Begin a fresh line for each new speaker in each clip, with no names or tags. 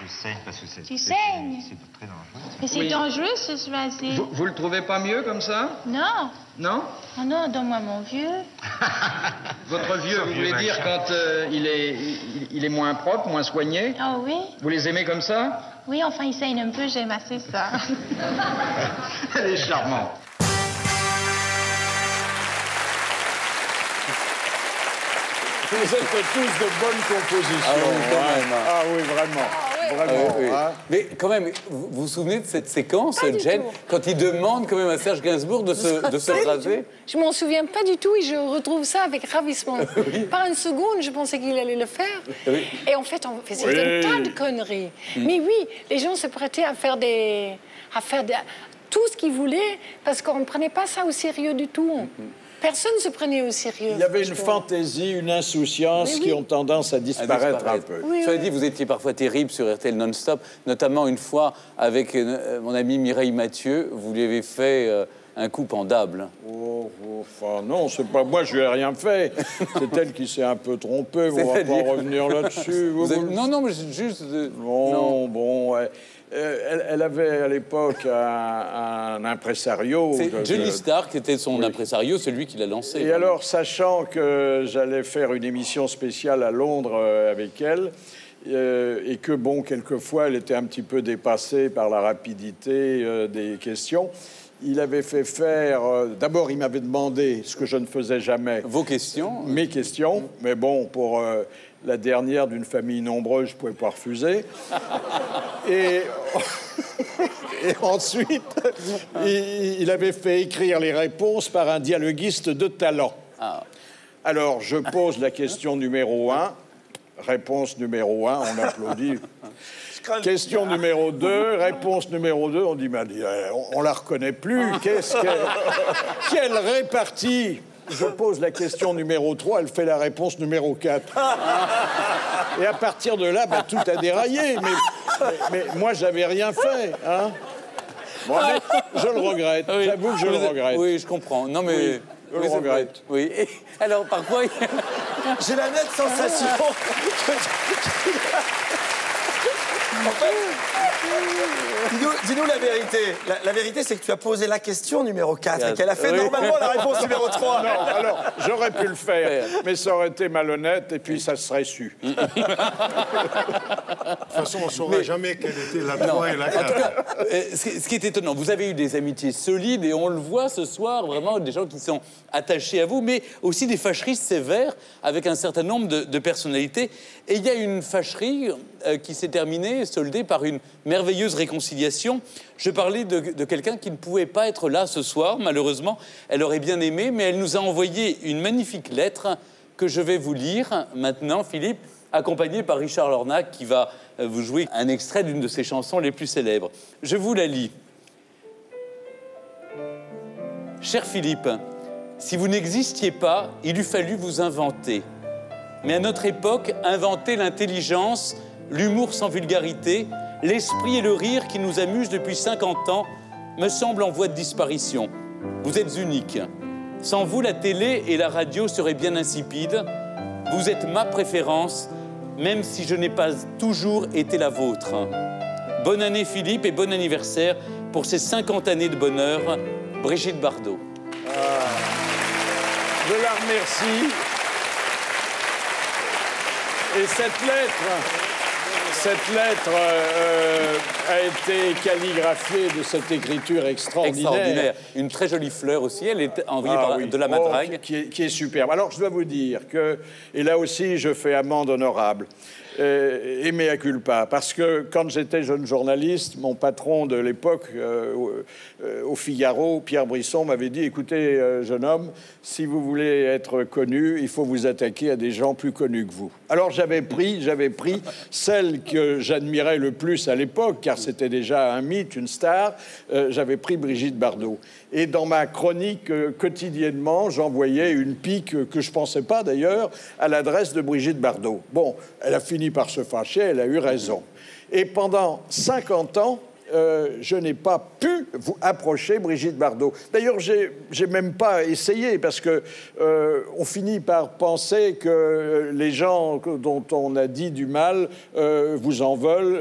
je saigne parce que c'est...
Tu saignes?
C'est très dangereux.
Mais c'est dangereux, ce choisir.
Vous le trouvez pas mieux comme ça?
Non.
Non?
Oh non, donne-moi mon vieux.
Votre vieux, vous voulez dire quand il est moins propre, moins soigné?
Oh oui?
Vous les aimez comme ça?
Oui, enfin, il saigne un peu, j'aime assez ça.
Elle est charmante.
Vous êtes tous de bonnes compositions.
Ah oui, quand même.
Ah oui, vraiment. Vraiment.
Oui.
Hein.
Mais quand même, vous vous souvenez de cette séquence, Jane, quand il demande quand même à Serge Gainsbourg de se raser?
Je m'en souviens pas du tout et je retrouve ça avec ravissement. Par une seconde, je pensais qu'il allait le faire.
Oui.
Et en fait, on faisait un tas de conneries. Mais oui, les gens se prêtaient à faire tout ce qu'ils voulaient parce qu'on ne prenait pas ça au sérieux du tout. Personne ne se prenait au sérieux.
Il y avait une fantaisie, une insouciance qui ont tendance à disparaître un peu.
Oui, Cela dit, vous étiez parfois terrible sur RTL non-stop, notamment une fois avec mon amie Mireille Mathieu. Vous lui avez fait un coup pendable.
Oh, enfin, non, c'est pas moi, je lui ai rien fait. C'est elle qui s'est un peu trompée. On va pas revenir là-dessus.
Non, mais juste...
Non, bon, ouais. Elle avait à l'époque un impresario.
C'est Johnny Starr qui était son impresario, celui qui l'a lancé.
Et alors, sachant que j'allais faire une émission spéciale à Londres avec elle, et que, bon, quelquefois, elle était un petit peu dépassée par la rapidité des questions, il avait fait faire... D'abord, il m'avait demandé, ce que je ne faisais jamais...
Vos questions?
Mes questions, mais bon, pour... la dernière d'une famille nombreuse, je ne pouvais pas refuser. Et ensuite, il avait fait écrire les réponses par un dialoguiste de talent.
Ah.
Alors, je pose la question numéro 1. Réponse numéro 1, on applaudit. Question numéro 2, réponse numéro 2, on dit, on la reconnaît plus. Quelle répartie? Je pose la question numéro 3, elle fait la réponse numéro 4. Et à partir de là, tout a déraillé. Mais moi, j'avais rien fait. Hein. Bon, mais je le regrette. Oui. J'avoue que je le regrette.
Oui, je comprends. Non, mais...
Oui, je le regrette.
Oui. Et alors, parfois...
J'ai la nette sensation... En fait, dis-nous la vérité. La vérité, c'est que tu as posé la question numéro 4 et qu'elle a fait normalement la réponse numéro 3.
Non, alors, j'aurais pu le faire, mais ça aurait été malhonnête et puis ça se serait su.
De toute façon, on ne saura jamais quelle était la 3 et la 4.
En tout cas, ce qui est étonnant, vous avez eu des amitiés solides et on le voit ce soir, vraiment des gens qui sont attachés à vous, mais aussi des fâcheries sévères avec un certain nombre de personnalités. Et il y a une fâcherie qui s'est terminée, soldée par une merveilleuse réconciliation. Je parlais de quelqu'un qui ne pouvait pas être là ce soir, malheureusement. Elle aurait bien aimé, mais elle nous a envoyé une magnifique lettre que je vais vous lire maintenant, Philippe, accompagné par Richard Lornac, qui va vous jouer un extrait d'une de ses chansons les plus célèbres. Je vous la lis. Cher Philippe, si vous n'existiez pas, il eût fallu vous inventer. Mais à notre époque, inventer l'intelligence, l'humour sans vulgarité, l'esprit et le rire qui nous amusent depuis 50 ans me semblent en voie de disparition. Vous êtes unique. Sans vous, la télé et la radio seraient bien insipides. Vous êtes ma préférence, même si je n'ai pas toujours été la vôtre. Bonne année, Philippe, et bon anniversaire pour ces 50 années de bonheur. Brigitte Bardot.
Je la remercie. Et cette lettre a été calligraphiée de cette écriture extraordinaire.
Une très jolie fleur aussi, elle est envoyée par de la Madrague.
Qui est superbe. Alors, je dois vous dire que, et là aussi, je fais amende honorable, et mea culpa, parce que quand j'étais jeune journaliste, mon patron de l'époque, au Figaro, Pierre Brisson, m'avait dit, écoutez, jeune homme, si vous voulez être connu, il faut vous attaquer à des gens plus connus que vous. Alors j'avais pris celle que j'admirais le plus à l'époque, car c'était déjà un mythe, une star, j'avais pris Brigitte Bardot. Et dans ma chronique, quotidiennement, j'envoyais une pique, que je ne pensais pas d'ailleurs, à l'adresse de Brigitte Bardot. Bon, elle a fini par se fâcher, elle a eu raison. Et pendant 50 ans, je n'ai pas pu vous approcher Brigitte Bardot. D'ailleurs, j'ai même pas essayé, parce que on finit par penser que les gens dont on a dit du mal vous en veulent,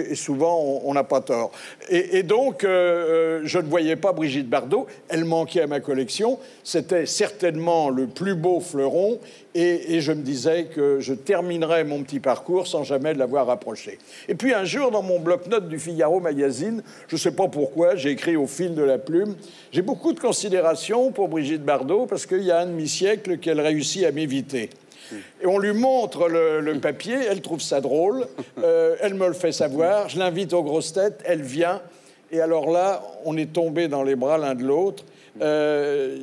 et souvent on n'a pas tort. Et donc, je ne voyais pas Brigitte Bardot. Elle manquait à ma collection. C'était certainement le plus beau fleuron, et je me disais que je terminerais mon petit parcours sans jamais l'avoir approché. Et puis un jour, dans mon bloc-notes du Figaro Magazine, je ne sais pas pourquoi, j'ai écrit au fil de la plume, j'ai beaucoup de considération pour Brigitte Bardot, parce qu'il y a un demi-siècle qu'elle réussit à m'éviter. Et on lui montre le papier, elle trouve ça drôle, elle me le fait savoir, je l'invite aux grosses têtes, elle vient, et alors là, on est tombés dans les bras l'un de l'autre.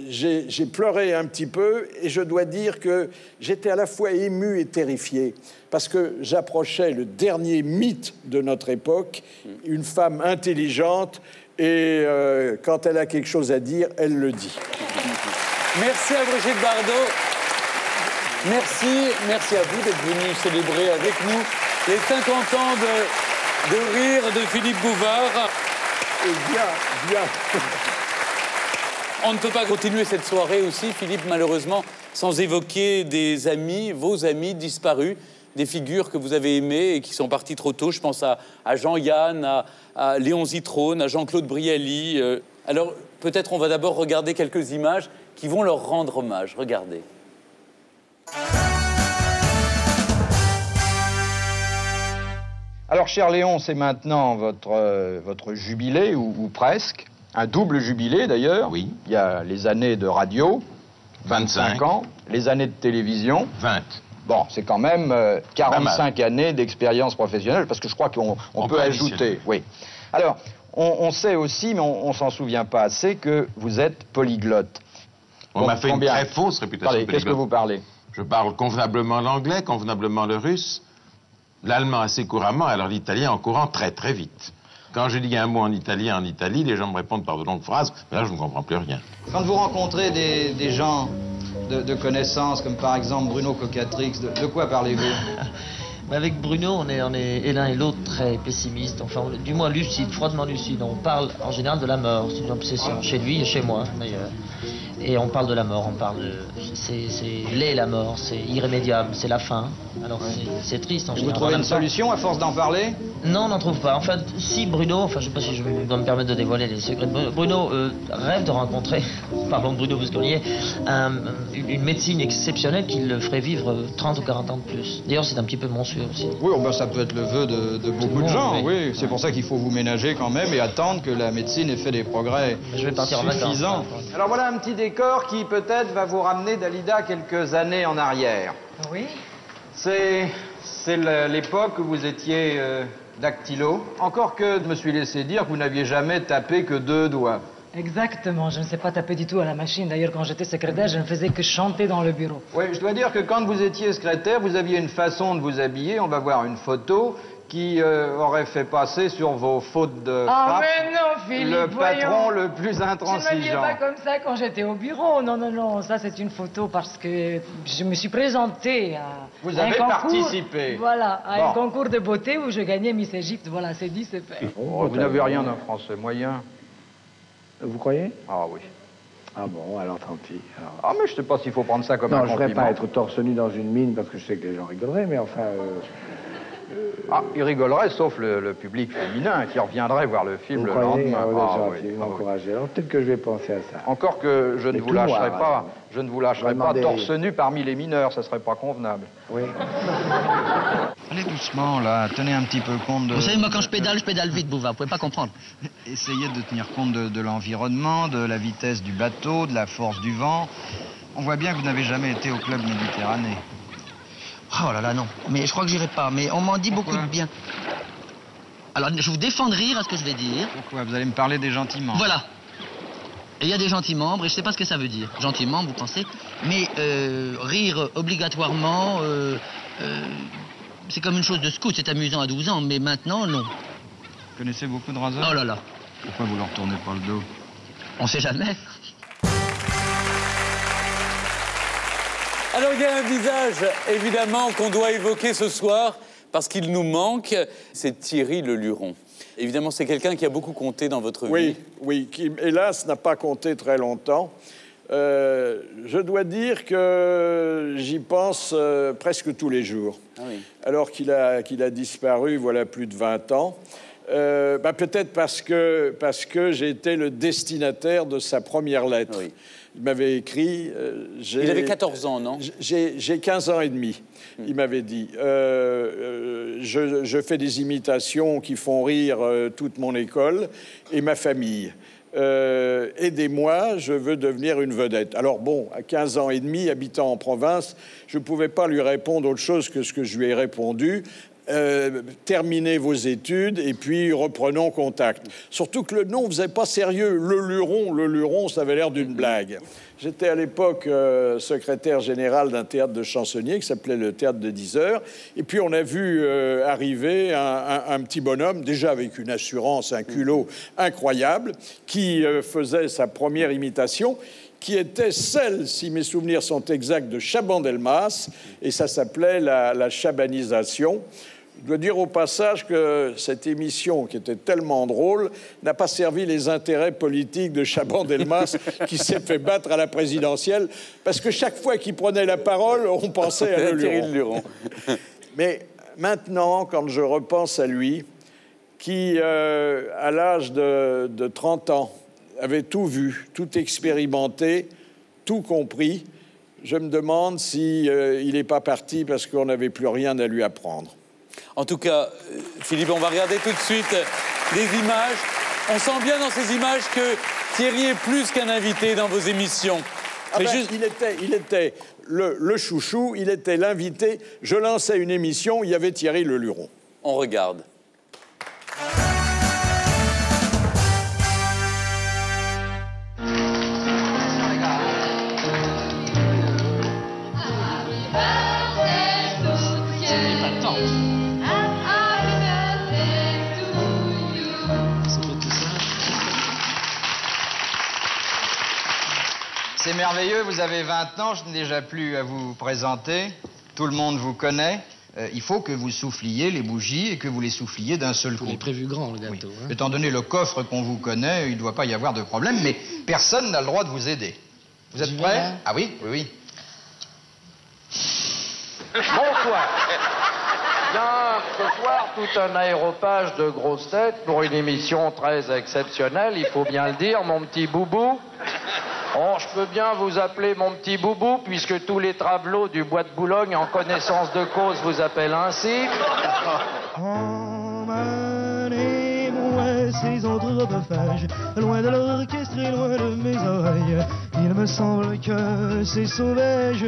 J'ai pleuré un petit peu, et je dois dire que j'étais à la fois ému et terrifié, parce que j'approchais le dernier mythe de notre époque, une femme intelligente, et quand elle a quelque chose à dire, elle le dit.
Merci à Brigitte Bardot. Merci à vous d'être venu célébrer avec nous les 50 ans de rire de Philippe Bouvard.
Et bien.
On ne peut pas continuer cette soirée aussi, Philippe, malheureusement, sans évoquer des amis, vos amis disparus, des figures que vous avez aimées et qui sont partis trop tôt. Je pense à Jean-Yann, à Léon Zitrone, à Jean-Claude Brialy. Alors, peut-être on va d'abord regarder quelques images qui vont leur rendre hommage. Regardez.
Alors, cher Léon, c'est maintenant votre jubilé, ou presque. Un double jubilé, d'ailleurs.
Oui.
Il y a les années de radio, 25 ans, les années de télévision.
20.
Bon, c'est quand même 45 années d'expérience professionnelle, parce que je crois qu'on peut ajouter. Oui. Alors, on sait aussi, mais on s'en souvient pas assez, que vous êtes polyglotte.
On m'a fait une très fausse réputation.
Attendez, qu'est-ce que vous parlez?
Je parle convenablement l'anglais, convenablement le russe, l'allemand assez couramment, alors l'italien en courant très très vite. Quand je dis un mot en italien en Italie, les gens me répondent par de longues phrases, mais là je ne comprends plus rien.
Quand vous rencontrez des gens de connaissances, comme par exemple Bruno Cocatrix, de quoi parlez-vous?
Avec Bruno, on est et l'un et l'autre très pessimistes, enfin, du moins lucide, froidement lucide. On parle en général de la mort, c'est une obsession, chez lui et chez moi d'ailleurs. Et on parle de la mort, on parle de... C'est laid la mort, c'est irrémédiable, c'est la fin. Alors c'est triste en général.
Vous trouvez une solution à force d'en parler?
Non, on n'en trouve pas. Enfin, si Bruno, enfin je ne sais pas si je dois me permettre de dévoiler les secrets de Bruno, rêve de rencontrer, pardon Bruno Busconier, une médecine exceptionnelle qui le ferait vivre 30 ou 40 ans de plus. D'ailleurs, c'est un petit peu mon souhait aussi.
Oui, ben, ça peut être le vœu de beaucoup de gens, oui. C'est pour ça qu'il faut vous ménager quand même et attendre que la médecine ait fait des progrès suffisants. Alors voilà un petit décor qui peut-être va vous ramener, Dalida, quelques années en arrière.
Oui.
C'est l'époque où vous étiez dactylo. Encore que je me suis laissé dire que vous n'aviez jamais tapé que 2 doigts.
Exactement, je ne sais pas taper du tout à la machine. D'ailleurs, quand j'étais secrétaire, je ne faisais que chanter dans le bureau.
Oui, je dois dire que quand vous étiez secrétaire, vous aviez une façon de vous habiller. On va voir une photo qui aurait fait passer sur vos fautes de frappe
mais non, Philippe,
le patron le plus intransigeant.
Je ne m'habillais pas comme ça quand j'étais au bureau. Non, ça c'est une photo parce que je me suis présentée à
Vous avez participé.
Voilà, à un concours de beauté où je gagnais Miss Égypte. Voilà, c'est dit, c'est fait.
Oh, vous n'avez rien d'un français moyen.
Vous croyez?
Ah oui.
Ah bon, alors tant pis. Alors...
Ah mais je ne sais pas s'il faut prendre ça comme un compliment.
Non, je ne ferais pas être torse nu dans une mine parce que je sais que les gens rigoleraient, mais enfin...
Ah, ils rigoleraient, sauf le public féminin qui reviendrait voir le film le lendemain.
Vous m'encouragez. Alors peut-être que je vais penser à ça.
Encore que je ne vous lâcherai pas. Je ne vous lâcherai pas torse nu parmi les mineurs, ça serait pas convenable.
Oui.
Allez doucement, là. Tenez un petit peu compte de...
Vous savez, moi, quand je pédale vite, Bouvard. Vous pouvez pas comprendre.
Essayez de tenir compte de l'environnement, de la vitesse du bateau, de la force du vent. On voit bien que vous n'avez jamais été au club Méditerranée.
Oh là là, non. Mais je crois que j'irai pas. Mais on m'en dit beaucoup de bien. Alors, je vous défends de rire à ce que je vais dire.
Pourquoi? Vous allez me parler des gentils membres.
Voilà. Et il y a des gentils membres, et je sais pas ce que ça veut dire. Gentils membres, vous pensez? Mais rire obligatoirement, c'est comme une chose de scout. C'est amusant à 12 ans, mais maintenant, non.
Vous connaissez beaucoup de raseurs?
Oh là là.
Pourquoi vous leur tournez pas le dos?
On sait jamais.
Alors, il y a un visage, évidemment, qu'on doit évoquer ce soir, parce qu'il nous manque, c'est Thierry Le Luron. Évidemment, c'est quelqu'un qui a beaucoup compté dans votre vie.
Oui, oui, qui, hélas, n'a pas compté très longtemps. Je dois dire que j'y pense presque tous les jours.
Ah oui.
Alors qu'il a disparu, voilà plus de 20 ans. Peut-être parce que j'ai été le destinataire de sa première lettre.
Oui.
Il m'avait écrit...
Il avait 14 ans, non?
J'ai 15 ans et demi, il m'avait dit. Je fais des imitations qui font rire toute mon école et ma famille. Aidez-moi, je veux devenir une vedette. Alors bon, à 15 ans et demi, habitant en province, je ne pouvais pas lui répondre autre chose que ce que je lui ai répondu. Terminez vos études et puis reprenons contact. Surtout que le nom ne faisait pas sérieux. Le Luron, ça avait l'air d'une blague. J'étais à l'époque secrétaire général d'un théâtre de chansonniers qui s'appelait le Théâtre de 10 heures. Et puis on a vu arriver un petit bonhomme, déjà avec une assurance, un culot incroyable, qui faisait sa première imitation, qui était celle, si mes souvenirs sont exacts, de Chaban-Delmas, et ça s'appelait la chabanisation. Je dois dire au passage que cette émission, qui était tellement drôle, n'a pas servi les intérêts politiques de Chaban-Delmas, qui s'est fait battre à la présidentielle, parce que chaque fois qu'il prenait la parole, on pensait à Le Luron. Mais maintenant, quand je repense à lui, qui, à l'âge de 30 ans, avait tout vu, tout expérimenté, tout compris, je me demande si il n'est pas parti parce qu'on n'avait plus rien à lui apprendre.
En tout cas, Philippe, on va regarder tout de suite des images. On sent bien dans ces images que Thierry est plus qu'un invité dans vos émissions.
Il était le chouchou, il était l'invité. Je lançais une émission, il y avait Thierry Le Luron.
On regarde.
C'est merveilleux, vous avez 20 ans, je n'ai déjà plus à vous présenter. Tout le monde vous connaît. Il faut que vous souffliez les bougies et que vous les souffliez d'un seul coup.
Il est prévu grand, le gâteau.
Oui.
Hein.
Étant donné le coffre qu'on vous connaît, il ne doit pas y avoir de problème, mais personne n'a le droit de vous aider. Vous êtes prêts? Ah oui, oui, oui.
Bonsoir. Bien, ce soir, tout un aéropage de grosses têtes pour une émission très exceptionnelle, il faut bien le dire, mon petit boubou. Oh, je peux bien vous appeler mon petit boubou, puisque tous les travelots du bois de Boulogne, en connaissance de cause, vous appellent ainsi.
Emmenez-moi ces anthropophages, loin de l'orchestre et loin de mes oreilles. Il me semble que ces sauvages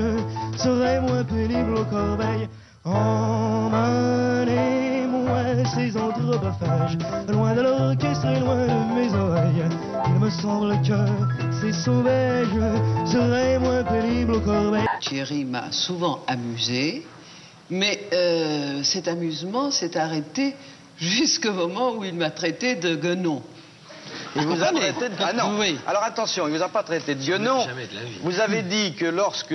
seraient moins pénibles aux corbeilles. Emmenez-moi ces anthropophages, loin de l'orchestre et loin de mes oreilles. Il me semble que ces sauvages seraient moins pénibles aux corbeilles.
Thierry m'a souvent amusé, mais cet amusement s'est arrêté jusqu'au moment où il m'a traité de guenon.
Il vous a traité de... Ah non.
Oui.
Alors attention, il ne vous a pas traité de guenon.
Jamais de la vie.
Vous avez dit que lorsque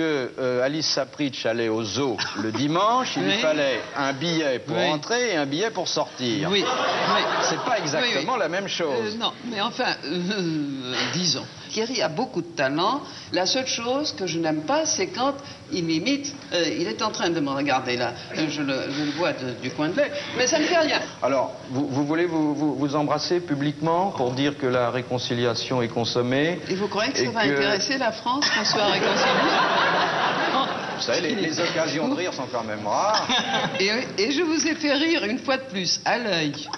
Alice Sapritch allait au zoo le dimanche, il lui fallait un billet pour entrer et un billet pour sortir.
Oui, oui.
C'est pas exactement la même chose.
Non, mais enfin, disons. Thierry a beaucoup de talent. La seule chose que je n'aime pas, c'est quand il m'imite. Il est en train de me regarder là. Je le vois du coin de l'œil. Mais ça ne fait rien.
Alors, vous voulez vous embrasser publiquement pour dire que la réconciliation est consommée?
Et vous croyez que ça va intéresser la France qu'on soit réconcilié?
Vous savez, les occasions de rire sont quand même rares.
Et je vous ai fait rire une fois de plus, à l'œil.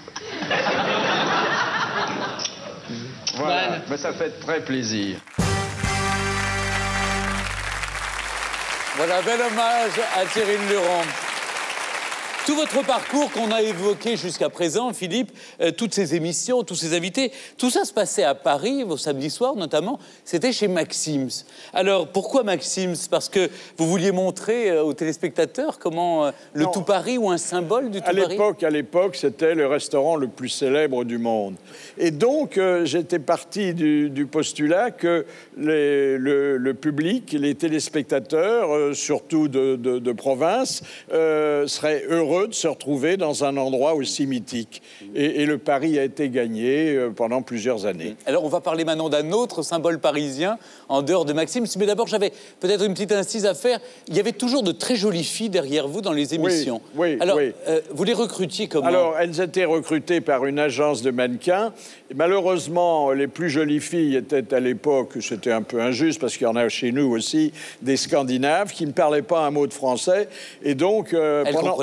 Voilà, mais ça fait très plaisir.
Voilà, bel hommage à Thierry Le Luron. Tout votre parcours qu'on a évoqué jusqu'à présent, Philippe, toutes ces émissions, tous ces invités, tout ça se passait à Paris, vos samedis soirs notamment, c'était chez Maxim's. Alors, pourquoi Maxim's? Parce que vous vouliez montrer aux téléspectateurs comment le Tout Paris ou un symbole du Tout Paris?
À l'époque, c'était le restaurant le plus célèbre du monde. Et donc, j'étais parti du postulat que le public, les téléspectateurs, surtout de province, seraient heureux heureux de se retrouver dans un endroit aussi mythique. Et le pari a été gagné pendant plusieurs années.
Alors, on va parler maintenant d'un autre symbole parisien, en dehors de Maxime. Mais d'abord, j'avais peut-être une petite incise à faire. Il y avait toujours de très jolies filles derrière vous dans les émissions.
Oui,
alors,
oui.
Vous les recrutiez comment?
Alors, elles étaient recrutées par une agence de mannequins. Et malheureusement, les plus jolies filles étaient à l'époque, c'était un peu injuste, parce qu'il y en a chez nous aussi, des Scandinaves qui ne parlaient pas un mot de français. Et donc,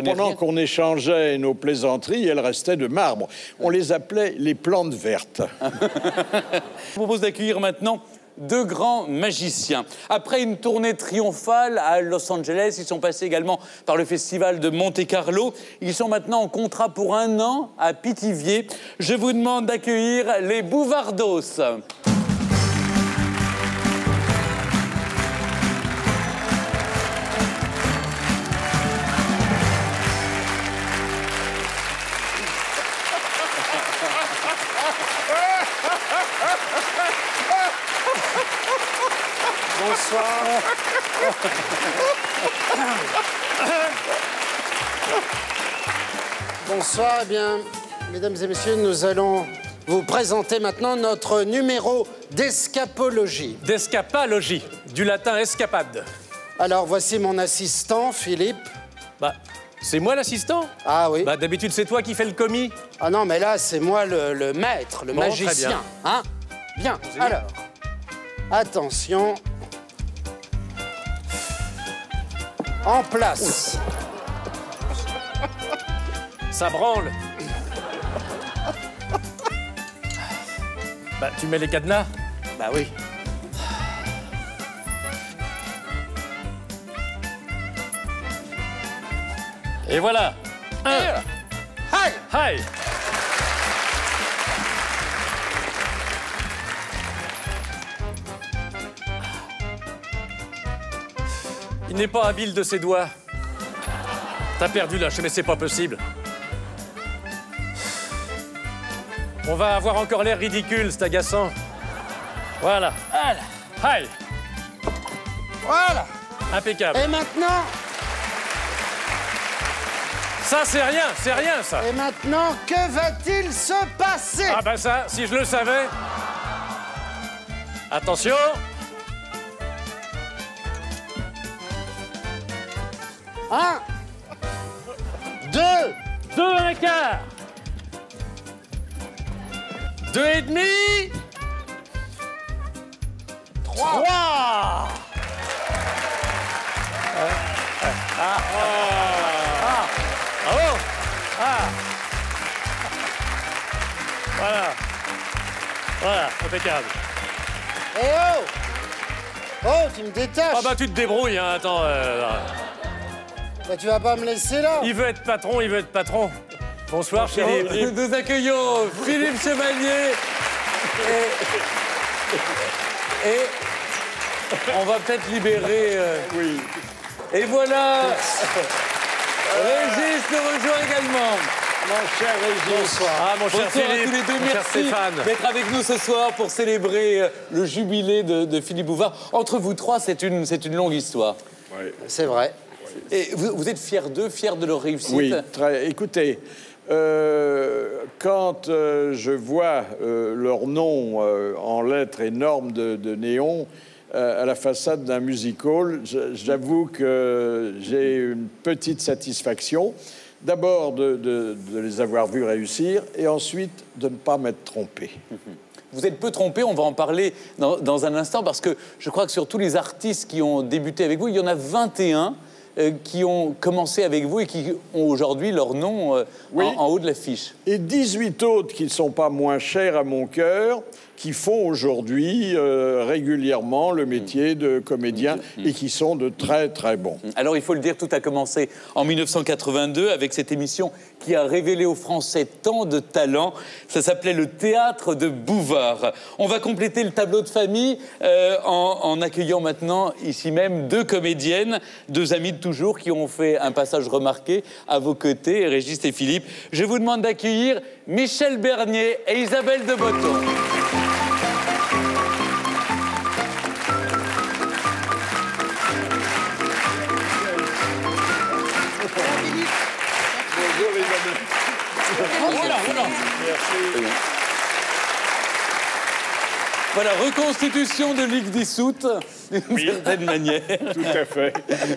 pendant qu'on échangeait nos plaisanteries, elles restaient de marbre. On les appelait les plantes vertes.
Je vous propose d'accueillir maintenant deux grands magiciens. Après une tournée triomphale à Los Angeles, ils sont passés également par le festival de Monte-Carlo. Ils sont maintenant en contrat pour 1 an à Pithiviers. Je vous demande d'accueillir les Bouvardos.
Bonsoir. Bonsoir, eh bien, mesdames et messieurs, nous allons vous présenter maintenant notre numéro d'escapologie.
D'escapalogie, du latin escapade.
Alors, voici mon assistant, Philippe.
Bah, c'est moi l'assistant?
Ah oui.
Bah, d'habitude, c'est toi qui fais le commis.
Ah non, mais là, c'est moi le maître, le magicien.
Bien.
Hein? Bien, alors, attention. En place.
Ça branle. Bah, tu mets les cadenas?
Bah oui.
Et voilà.
Hi!
Hi! Il n'est pas habile de ses doigts. T'as perdu là, mais c'est pas possible. On va avoir encore l'air ridicule, c'est agaçant. Voilà. Hi!
Voilà.
Impeccable.
Et maintenant...
Ça, c'est rien, ça.
Et maintenant, que va-t-il se passer?
Ah ben ça, si je le savais. Attention.
1, 2,
2 1/4. 2 1/2. 3. Bravo. Voilà, impeccable.
Eh oh! Oh, tu me détaches.
Ah bah tu te débrouilles, hein, attends.
Bah, tu vas pas me laisser là.
Il veut être patron. Bonsoir, Philippe.
Nous accueillons Philippe Chevalier. Et on va peut-être libérer...
Oui.
Et voilà. Régis nous rejoint également.
Mon cher Régis.
Bonsoir.
Ah, mon cher
Bonsoir
Philippe.
à tous les deux,
mon cher
merci
Stéphane.
d'être avec nous ce soir pour célébrer le jubilé de Philippe Bouvard. Entre vous trois, c'est une longue histoire.
Oui.
C'est vrai.
Et vous êtes fiers d'eux, fiers de leur réussite?
Oui, écoutez, quand je vois leur nom en lettres énormes de néon à la façade d'un music-hall, j'avoue que j'ai une petite satisfaction. D'abord de les avoir vus réussir et ensuite de ne pas m'être trompé.
Vous êtes peu trompé, on va en parler dans un instant, parce que je crois que sur tous les artistes qui ont débuté avec vous, il y en a 21 qui ont commencé avec vous et qui ont aujourd'hui leur nom en haut de l'affiche.
Et 18 autres qui ne sont pas moins chers à mon cœur, qui font aujourd'hui régulièrement le métier de comédien et qui sont de très, très bons.
Alors, il faut le dire, tout a commencé en 1982 avec cette émission qui a révélé aux Français tant de talents. Ça s'appelait le Théâtre de Bouvard. On va compléter le tableau de famille en accueillant maintenant, ici même, deux comédiennes, deux amies de toujours qui ont fait un passage remarqué à vos côtés, Régis et Philippe. Je vous demande d'accueillir Michel Bernier et Isabelle de Botton.
Bonjour les amis. Merci.
Voilà, reconstitution de Ligue dissoute, d'une certaine manière.
Tout à fait.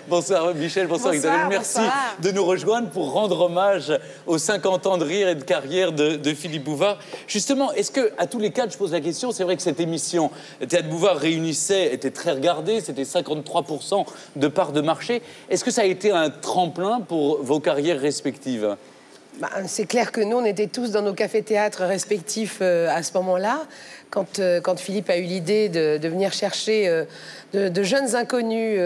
Bonsoir Michel, bonsoir Isabelle. Merci de nous rejoindre pour rendre hommage aux 50 ans de rire et de carrière de Philippe Bouvard. Justement, est-ce que, à tous les quatre, je pose la question, c'est vrai que cette émission Théâtre Bouvard réunissait, était très regardée, c'était 53% de part de marché. Est-ce que ça a été un tremplin pour vos carrières respectives ?
Bah, c'est clair que nous, on était tous dans nos cafés-théâtres respectifs à ce moment-là. Quand Philippe a eu l'idée de venir chercher de jeunes inconnus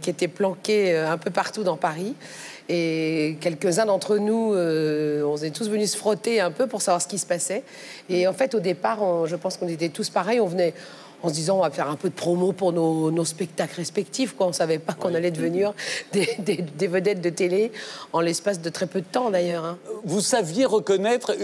qui étaient planqués un peu partout dans Paris. Et quelques-uns d'entre nous, on est tous venus se frotter un peu pour savoir ce qui se passait. Et en fait, au départ, je pense qu'on était tous pareils. On venait en se disant, on va faire un peu de promo pour nos spectacles respectifs, quoi. On ne savait pas qu'on allait devenir des vedettes de télé en l'espace de très peu de temps, d'ailleurs. Hein.
Vous saviez reconnaître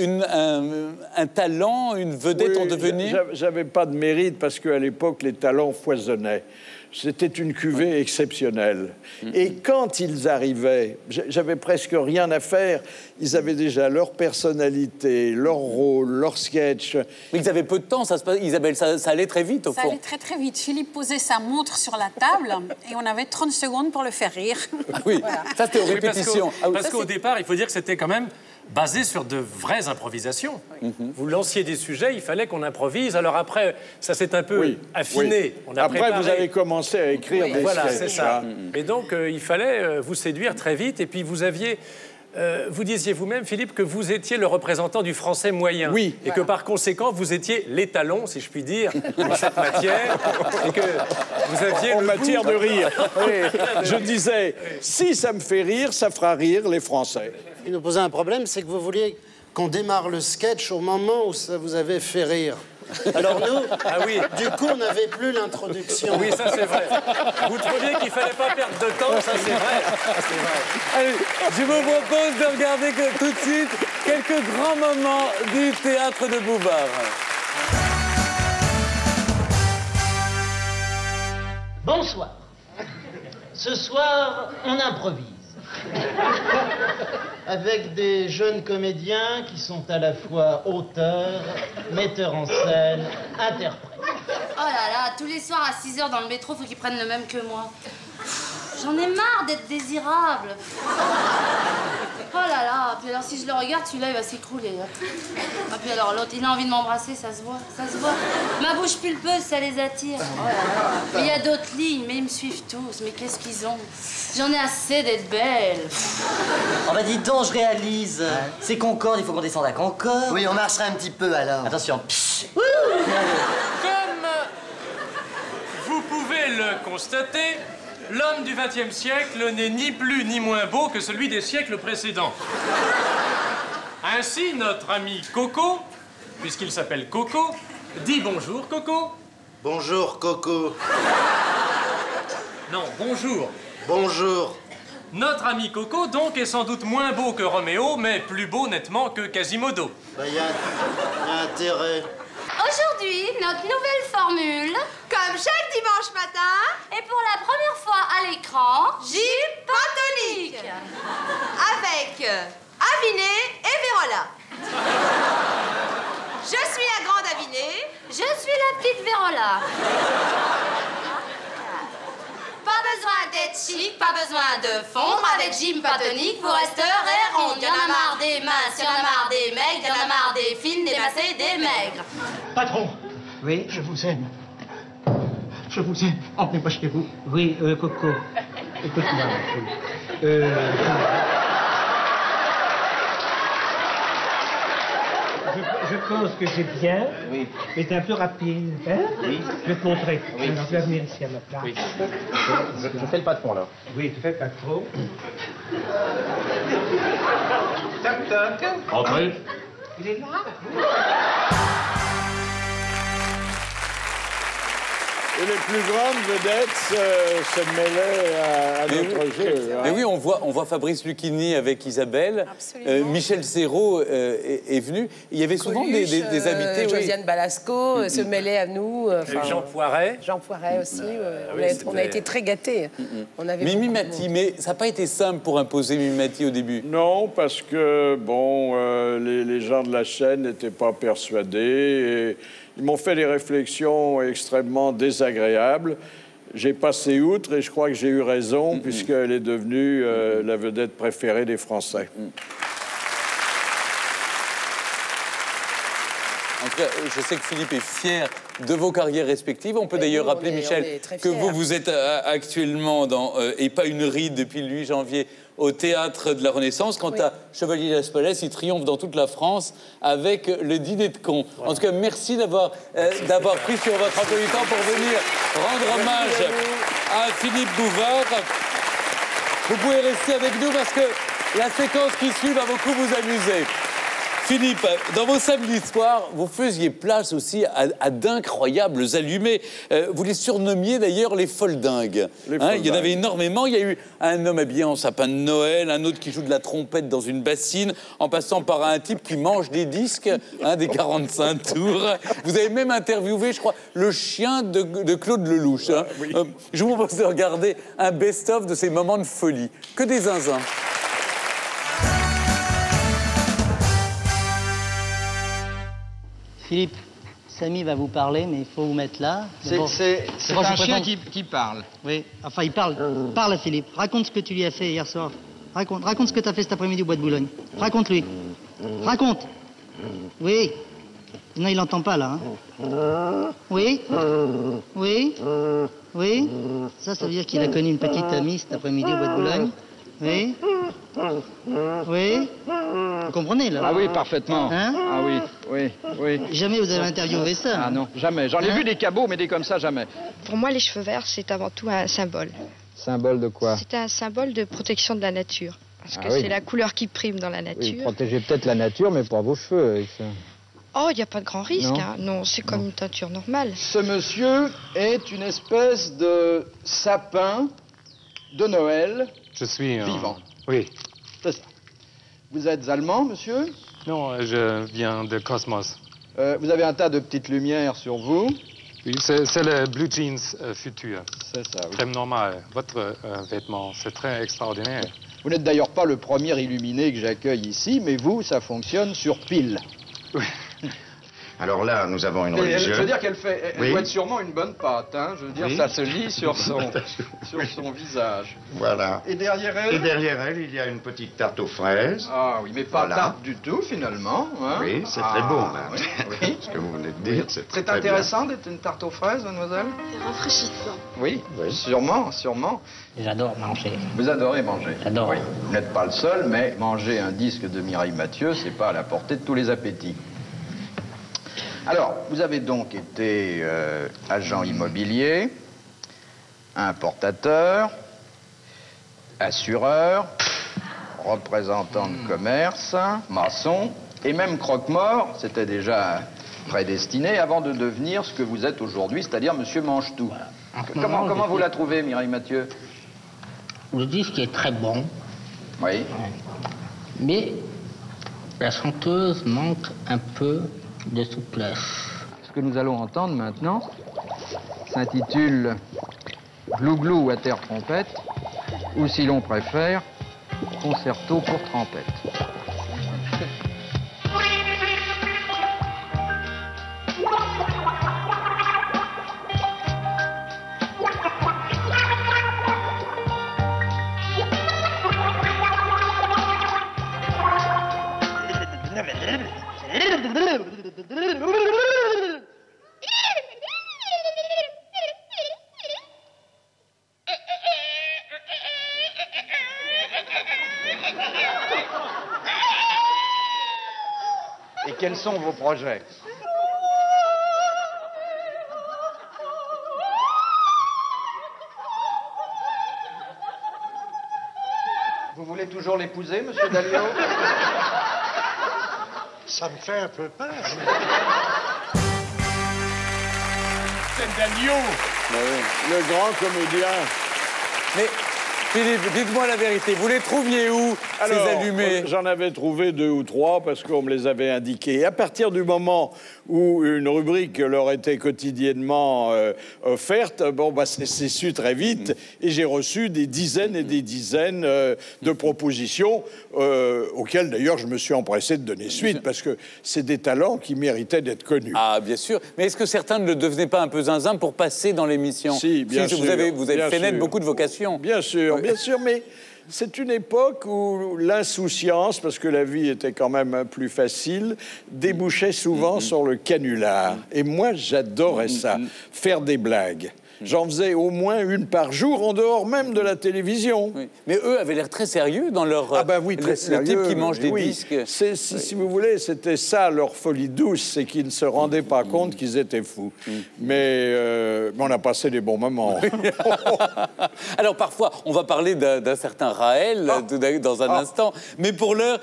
un talent, une vedette en devenir ?
J'avais pas de mérite parce qu'à l'époque, les talents foisonnaient. C'était une cuvée exceptionnelle. Et quand ils arrivaient, j'avais presque rien à faire. Ils avaient déjà leur personnalité, leur rôle, leur sketch.
Mais ils avaient peu de temps, ça se passe. Isabelle, ça allait très vite au fond.
Ça allait très très vite. Philippe posait sa montre sur la table et on avait 30 secondes pour le faire rire.
Oui,
voilà.
Ça c'était aux répétitions.
Parce qu'au départ, il faut dire que c'était quand même basé sur de vraies improvisations. Vous lanciez des sujets, il fallait qu'on improvise. Alors après, ça s'est un peu affiné. On a
après,
préparé...
vous avez commencé à écrire des
voilà,
sketchs.
c'est ça. Et donc, il fallait vous séduire très vite. Et puis, vous aviez... vous disiez vous-même, Philippe, que vous étiez le représentant du français moyen.
Oui.
Et que par conséquent, vous étiez l'étalon, si je puis dire, en cette matière. Et que vous aviez
en
le
matière
goût...
de rire. Je disais, si ça me fait rire, ça fera rire les Français.
Il nous posait un problème, c'est que vous vouliez qu'on démarre le sketch au moment où ça vous avait fait rire. Alors nous, du coup, on n'avait plus l'introduction.
Oui, ça c'est vrai. Vous trouviez qu'il fallait pas perdre de temps, ça c'est vrai. C'est vrai.
Allez, je vous propose de regarder tout de suite quelques grands moments du théâtre de Bouvard.
Bonsoir. Ce soir, on improvise. Avec des jeunes comédiens qui sont à la fois auteurs, metteurs en scène, interprètes.
Oh là là, tous les soirs à 6h dans le métro, faut qu'ils prennent le même que moi. J'en ai marre d'être désirable. Oh là là, puis alors si je le regarde, celui-là, il va s'écrouler. Ah, puis alors l'autre, il a envie de m'embrasser, ça se voit, ça se voit. Ma bouche pulpeuse, ça les attire. Oh là là. Puis il y a d'autres lignes, mais ils me suivent tous. Mais qu'est-ce qu'ils ont? J'en ai assez d'être belle.
Oh bah dis donc, je réalise. C'est Concorde, il faut qu'on descende à Concorde.
Oui, on marchera un petit peu alors.
Attention.
Comme vous pouvez le constater, l'homme du XXe siècle n'est ni plus ni moins beau que celui des siècles précédents. Ainsi, notre ami Coco, puisqu'il s'appelle Coco, dit bonjour, Coco.
Bonjour, Coco.
Non, bonjour.
Bonjour.
Notre ami Coco, donc, est sans doute moins beau que Roméo, mais plus beau nettement que Quasimodo.
Bah, y a intérêt.
Aujourd'hui, notre nouvelle formule, comme chaque dimanche matin, et pour la première fois à l'écran, Jim Pantonique. Avec Aviné et Vérola. Je suis la grande Aviné, je suis la petite Vérola. Pas besoin d'être chic, pas besoin de fondre. Avec Jim Pantonique, vous resterez rond. Y'en a marre des minces, y'en a marre des maigres, y'en a marre des fines, des massés, des maigres.
Patron.
Oui.
Je vous aime. Je vous aime. Emmenez-moi chez vous.
Oui, Coco.
Écoute-moi. Je pense que c'est bien, mais c'est un peu rapide. Hein?
Oui.
Je vais te montrer.
Oui.
Alors, tu vas venir ici à ma place.
Oui. Je fais le patron, là.
Oui, tu fais le patron.
Tac, tac.
Entrez.
Il est là.
Et les plus grandes vedettes se mêlaient à notre jeu.
Mais oui, on voit Fabrice Lucchini avec Isabelle. Michel Serrault est venu. Il y avait souvent
Coluche,
des invités.
Josiane Balasco se mêlait à nous.
Jean Poiret.
Jean Poiret aussi. On a été très gâtés.
Mimi Mati, mais ça n'a pas été simple pour imposer Mimi Mati au début.
Non, parce que, bon, les gens de la chaîne n'étaient pas persuadés. Et ils m'ont fait des réflexions extrêmement désagréables. J'ai passé outre et je crois que j'ai eu raison, puisqu'elle est devenue la vedette préférée des Français.
En tout cas, je sais que Philippe est fier de vos carrières respectives. On peut d'ailleurs rappeler, Michel, que vous êtes actuellement dans Et pas une ride depuis le 8 janvier au Théâtre de la Renaissance. Quant à Chevalier Las Palais, il triomphe dans toute la France avec le dîner de cons. En tout cas, merci d'avoir pris sur votre emploi du temps pour venir rendre hommage à Philippe Bouvard. Vous pouvez rester avec nous parce que la séquence qui suit va beaucoup vous amuser. Philippe, dans vos samedis soirs, vous faisiez place aussi à d'incroyables allumés. Vous les surnommiez d'ailleurs les foldingues. Il y en avait énormément. Il y a eu un homme habillé en sapin de Noël, un autre qui joue de la trompette dans une bassine, en passant par un type qui mange des disques, des 45 tours. Vous avez même interviewé, je crois, le chien de Claude Lelouch. Je vous propose de regarder un best-of de ces moments de folie. Que des zinzins.
Philippe, Samy va vous parler, mais il faut vous mettre là.
C'est un chien qui parle.
Oui, enfin il parle. Parle à Philippe. Raconte ce que tu lui as fait hier soir. Raconte ce que tu as fait cet après-midi au Bois de Boulogne. Raconte-lui. Raconte. Oui. Non, il n'entend pas là. Oui. Oui. Oui. Ça veut dire qu'il a connu une petite amie cet après-midi au Bois de Boulogne. Oui. Oui. Vous comprenez, là?
Ah oui, parfaitement. Ah oui.
Jamais vous avez interviewé ça?
Ah non, jamais. J'en ai vu des cabots, mais des comme ça, jamais.
Pour moi, les cheveux verts, c'est avant tout un symbole.
Symbole de quoi?
C'est un symbole de protection de la nature. Parce que c'est la couleur qui prime dans la nature.
Oui, protégez peut-être la nature, mais pas vos cheveux avec ça.
Oh, il n'y a pas de grand risque. Non, c'est comme une teinture normale.
Ce monsieur est une espèce de sapin de Noël.
Je suis
vivant.
Oui.
C'est ça. Vous êtes allemand, monsieur?
Non, je viens de Cosmos.
Vous avez un tas de petites lumières sur vous.
Oui, c'est le blue jeans futur.
C'est ça, oui.
Très normal. Votre vêtement, c'est très extraordinaire.
Vous n'êtes d'ailleurs pas le premier illuminé que j'accueille ici, mais vous, ça fonctionne sur pile.
Oui.
Alors là, nous avons une religieuse.
Je veux dire qu'elle doit être sûrement une bonne pâte. Hein. Je veux dire, ça se lit sur son visage.
Voilà.
Et derrière elle?
Et derrière elle, il y a une petite tarte aux fraises.
Ah oui, mais pas tarte du tout, finalement. Hein.
Oui, c'est très bon.
Oui.
Ce que vous venez de dire, c'est très
C'est intéressant d'être une tarte aux fraises, mademoiselle?
C'est rafraîchissant.
Oui, sûrement.
J'adore manger.
Vous adorez manger?
J'adore.
Oui. Vous n'êtes pas le seul, mais manger un disque de Mireille Mathieu, c'est pas à la portée de tous les appétits. Alors, vous avez donc été agent immobilier, importateur, assureur, représentant de commerce, maçon, et même croque-mort, c'était déjà prédestiné avant de devenir ce que vous êtes aujourd'hui, c'est-à-dire Monsieur Mange-Tout. Comment vous la trouvez, Mireille Mathieu?
Le disque est très bon.
Oui.
Mais la chanteuse manque un peu de souplesse.
Ce que nous allons entendre maintenant s'intitule Glouglou à terre trompette, ou si l'on préfère, Concerto pour trompette. Et quels sont vos projets? Vous voulez toujours l'épouser, monsieur Dalliot?
Ça me fait un peu peur.
C'est
Dagneau, le grand comédien.
Mais Philippe, dites-moi la vérité, vous les trouviez où, ces allumés?
J'en avais trouvé 2 ou 3 parce qu'on me les avait indiqués. Et à partir du moment où une rubrique leur était quotidiennement offerte, bon, bah, c'est su très vite. Et j'ai reçu des dizaines et des dizaines de propositions auxquelles, d'ailleurs, je me suis empressé de donner suite parce que c'est des talents qui méritaient d'être connus.
Ah, bien sûr. Mais est-ce que certains ne le devenaient pas un peu zinzin pour passer dans l'émission?
Si, bien sûr.
Vous avez fait naître beaucoup de vocations.
Bien sûr, bien sûr, mais c'est une époque où l'insouciance, parce que la vie était quand même plus facile, débouchait souvent sur le canular. Et moi, j'adorais ça, faire des blagues. J'en faisais au moins une par jour, en dehors même de la télévision.
Oui. Mais eux avaient l'air très sérieux dans leur...
Ah ben oui, très sérieux.
Le type qui mange des disques.
Si vous voulez, c'était ça leur folie douce, c'est qu'ils ne se rendaient pas compte qu'ils étaient fous. Mais on a passé des bons moments.
Alors parfois, on va parler d'un certain Raël dans un instant. Mais pour l'heure,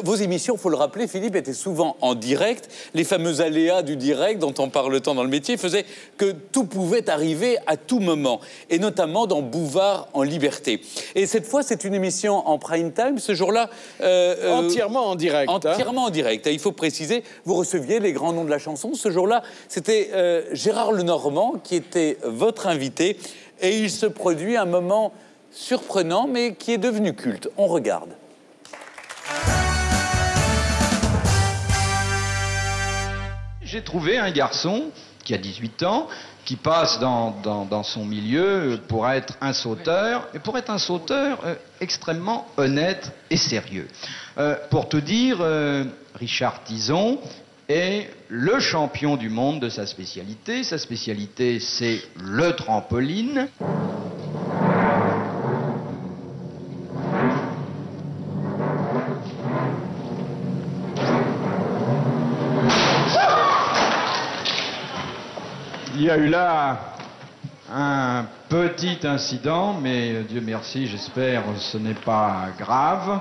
vos émissions, il faut le rappeler, Philippe, étaient souvent en direct. Les fameux aléas du direct dont on parle tant dans le métier faisaient que tout pouvait arriver à tout moment, et notamment dans Bouvard en liberté. Et cette fois, c'est une émission en prime time. Ce jour-là...
entièrement en direct.
Entièrement en direct. Il faut préciser, vous receviez les grands noms de la chanson. Ce jour-là, c'était Gérard Lenormand qui était votre invité. Et il se produit un moment surprenant, mais qui est devenu culte. On regarde.
J'ai trouvé un garçon qui a 18 ans, qui passe dans son milieu pour être un sauteur, et pour être un sauteur extrêmement honnête et sérieux. Pour tout dire, Richard Tison est le champion du monde de sa spécialité. Sa spécialité, c'est le trampoline. Il y a eu là un petit incident, mais Dieu merci, j'espère ce n'est pas grave.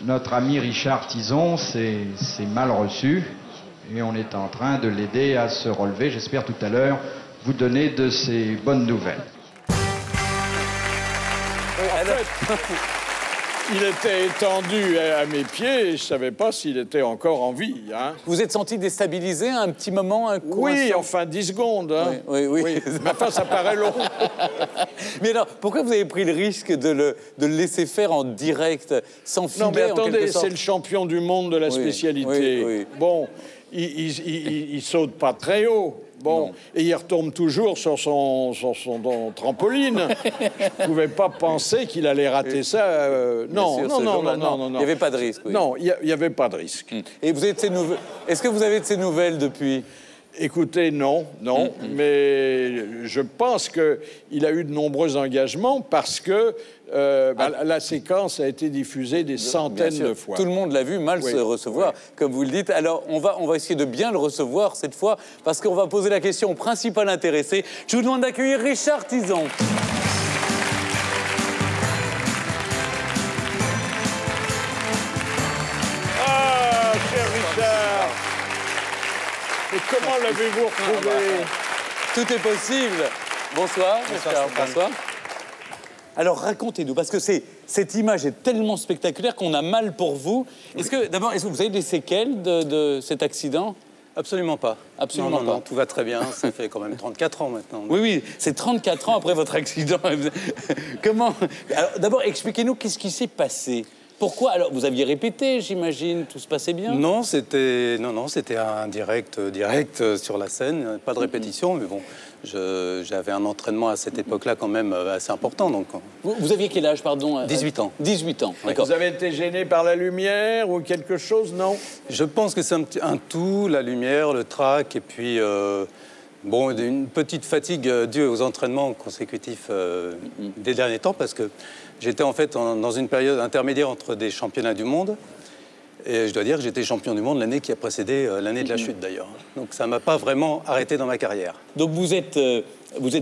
Notre ami Richard Tison s'est mal reçu et on est en train de l'aider à se relever. J'espère tout à l'heure vous donner de ces bonnes nouvelles.
Il était étendu à mes pieds et je ne savais pas s'il était encore en vie. Hein.
Vous êtes senti déstabilisé un petit moment, un coup?
Oui, enfin 10 secondes. Hein.
Oui.
Mais enfin, ça paraît long.
Mais alors, pourquoi vous avez pris le risque de le laisser faire en direct, sans filet?
Non, mais attendez, c'est le champion du monde de la spécialité. Bon, il saute pas très haut. Bon, et il retombe toujours sur son trampoline. Je ne pouvais pas penser qu'il allait rater ça. Non.
Il n'y avait pas de risque. Oui.
Non, il n'y avait pas de risque.
Et vous avez de ces nouvelles... Est-ce que vous avez de ces nouvelles depuis?
Écoutez, non, mais je pense qu'il a eu de nombreux engagements parce que la séquence a été diffusée des centaines de fois.
Tout le monde l'a vu mal se recevoir, comme vous le dites. Alors, on va essayer de bien le recevoir cette fois, parce qu'on va poser la question au principal intéressé. Je vous demande d'accueillir Richard Tison.
Ah, cher Richard! Et comment l'avez-vous retrouvé?
Tout est possible. Bonsoir, bonsoir. Alors racontez-nous, parce que cette image est tellement spectaculaire qu'on a mal pour vous. Est-ce que vous avez des séquelles de cet accident?
Absolument pas.
Absolument pas.
Non, tout va très bien. Ça fait quand même 34 ans maintenant.
Oui, c'est 34 ans après votre accident. Comment? Alors d'abord, expliquez-nous qu'est-ce qui s'est passé. Pourquoi? Alors, vous aviez répété, j'imagine, tout se passait bien?
Non, c'était un direct sur la scène, pas de répétition, mais bon, j'avais un entraînement à cette époque-là quand même assez important. Donc...
Vous aviez quel âge, pardon?
18 ans.
18 ans, d'accord.
Vous avez été gêné par la lumière ou quelque chose, non?
Je pense que c'est un tout, la lumière, le trac, et puis... Bon, une petite fatigue due aux entraînements consécutifs des derniers temps, parce que j'étais en fait dans une période intermédiaire entre des championnats du monde. Et je dois dire que j'étais champion du monde l'année qui a précédé l'année de la chute, d'ailleurs. Donc ça ne m'a pas vraiment arrêté dans ma carrière.
Donc vous êtes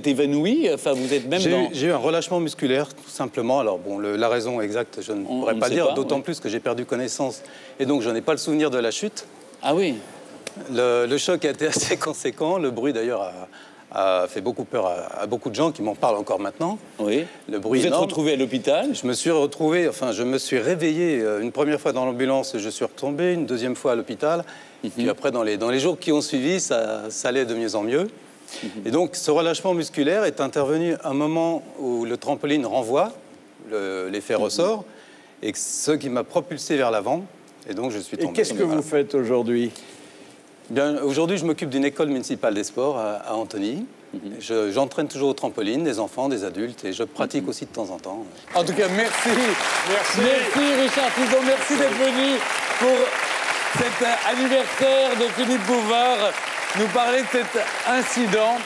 évanoui, enfin vous êtes même
J'ai eu un relâchement musculaire, tout simplement. Alors bon, la raison exacte, je ne pourrais pas le dire, d'autant plus que j'ai perdu connaissance. Et donc je n'ai pas le souvenir de la chute.
Ah oui.
Le choc a été assez conséquent. Le bruit, d'ailleurs, a fait beaucoup peur à beaucoup de gens qui m'en parlent encore maintenant.
Oui.
Le bruit
Vous êtes
énorme.
retrouvé à l'hôpital?
Je me suis retrouvé, enfin, je me suis réveillé une première fois dans l'ambulance et je suis retombé, une deuxième fois à l'hôpital. Puis après, dans les jours qui ont suivi, ça allait de mieux en mieux. Et donc, ce relâchement musculaire est intervenu à un moment où le trampoline renvoie, l'effet ressort, et ce qui m'a propulsé vers l'avant. Et donc, je suis tombé.
Et qu'est-ce que vous faites aujourd'hui?
Bien, aujourd'hui, je m'occupe d'une école municipale des sports à Antony. J'entraîne toujours au trampoline des enfants, des adultes, et je pratique aussi de temps en temps.
En tout cas, merci. Merci Richard Tison, merci d'être venu pour cet anniversaire de Philippe Bouvard, nous parler de cet incident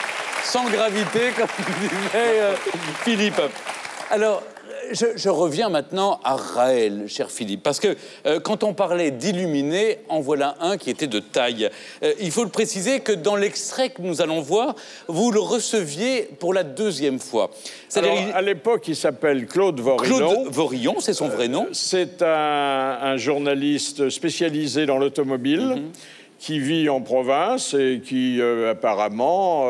sans gravité, comme disait Philippe. Alors, je reviens maintenant à Raël, cher Philippe, parce que quand on parlait d'illuminés, en voilà un qui était de taille. Il faut le préciser que dans l'extrait que nous allons voir, vous le receviez pour la deuxième fois.
Alors, à l'époque, il s'appelle Claude Vorillon.
Claude Vorillon, c'est son vrai nom.
C'est un journaliste spécialisé dans l'automobile qui vit en province et qui, apparemment,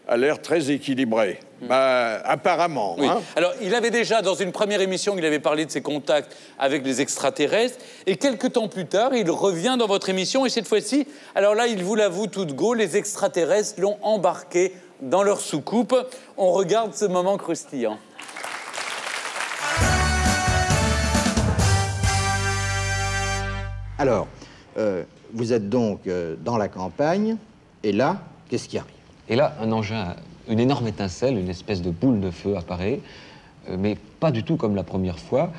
a l'air très équilibré. Apparemment.
Oui.
Hein.
Alors, il avait déjà, dans une première émission, il avait parlé de ses contacts avec les extraterrestres. Et quelques temps plus tard, il revient dans votre émission. Et cette fois-ci, alors là, il vous l'avoue tout de go, les extraterrestres l'ont embarqué dans leur soucoupe. On regarde ce moment croustillant.
Alors, vous êtes donc dans la campagne. Et là, qu'est-ce qui arrive?
Et là, un engin, une énorme étincelle, une espèce de boule de feu apparaît, mais pas du tout comme la première fois.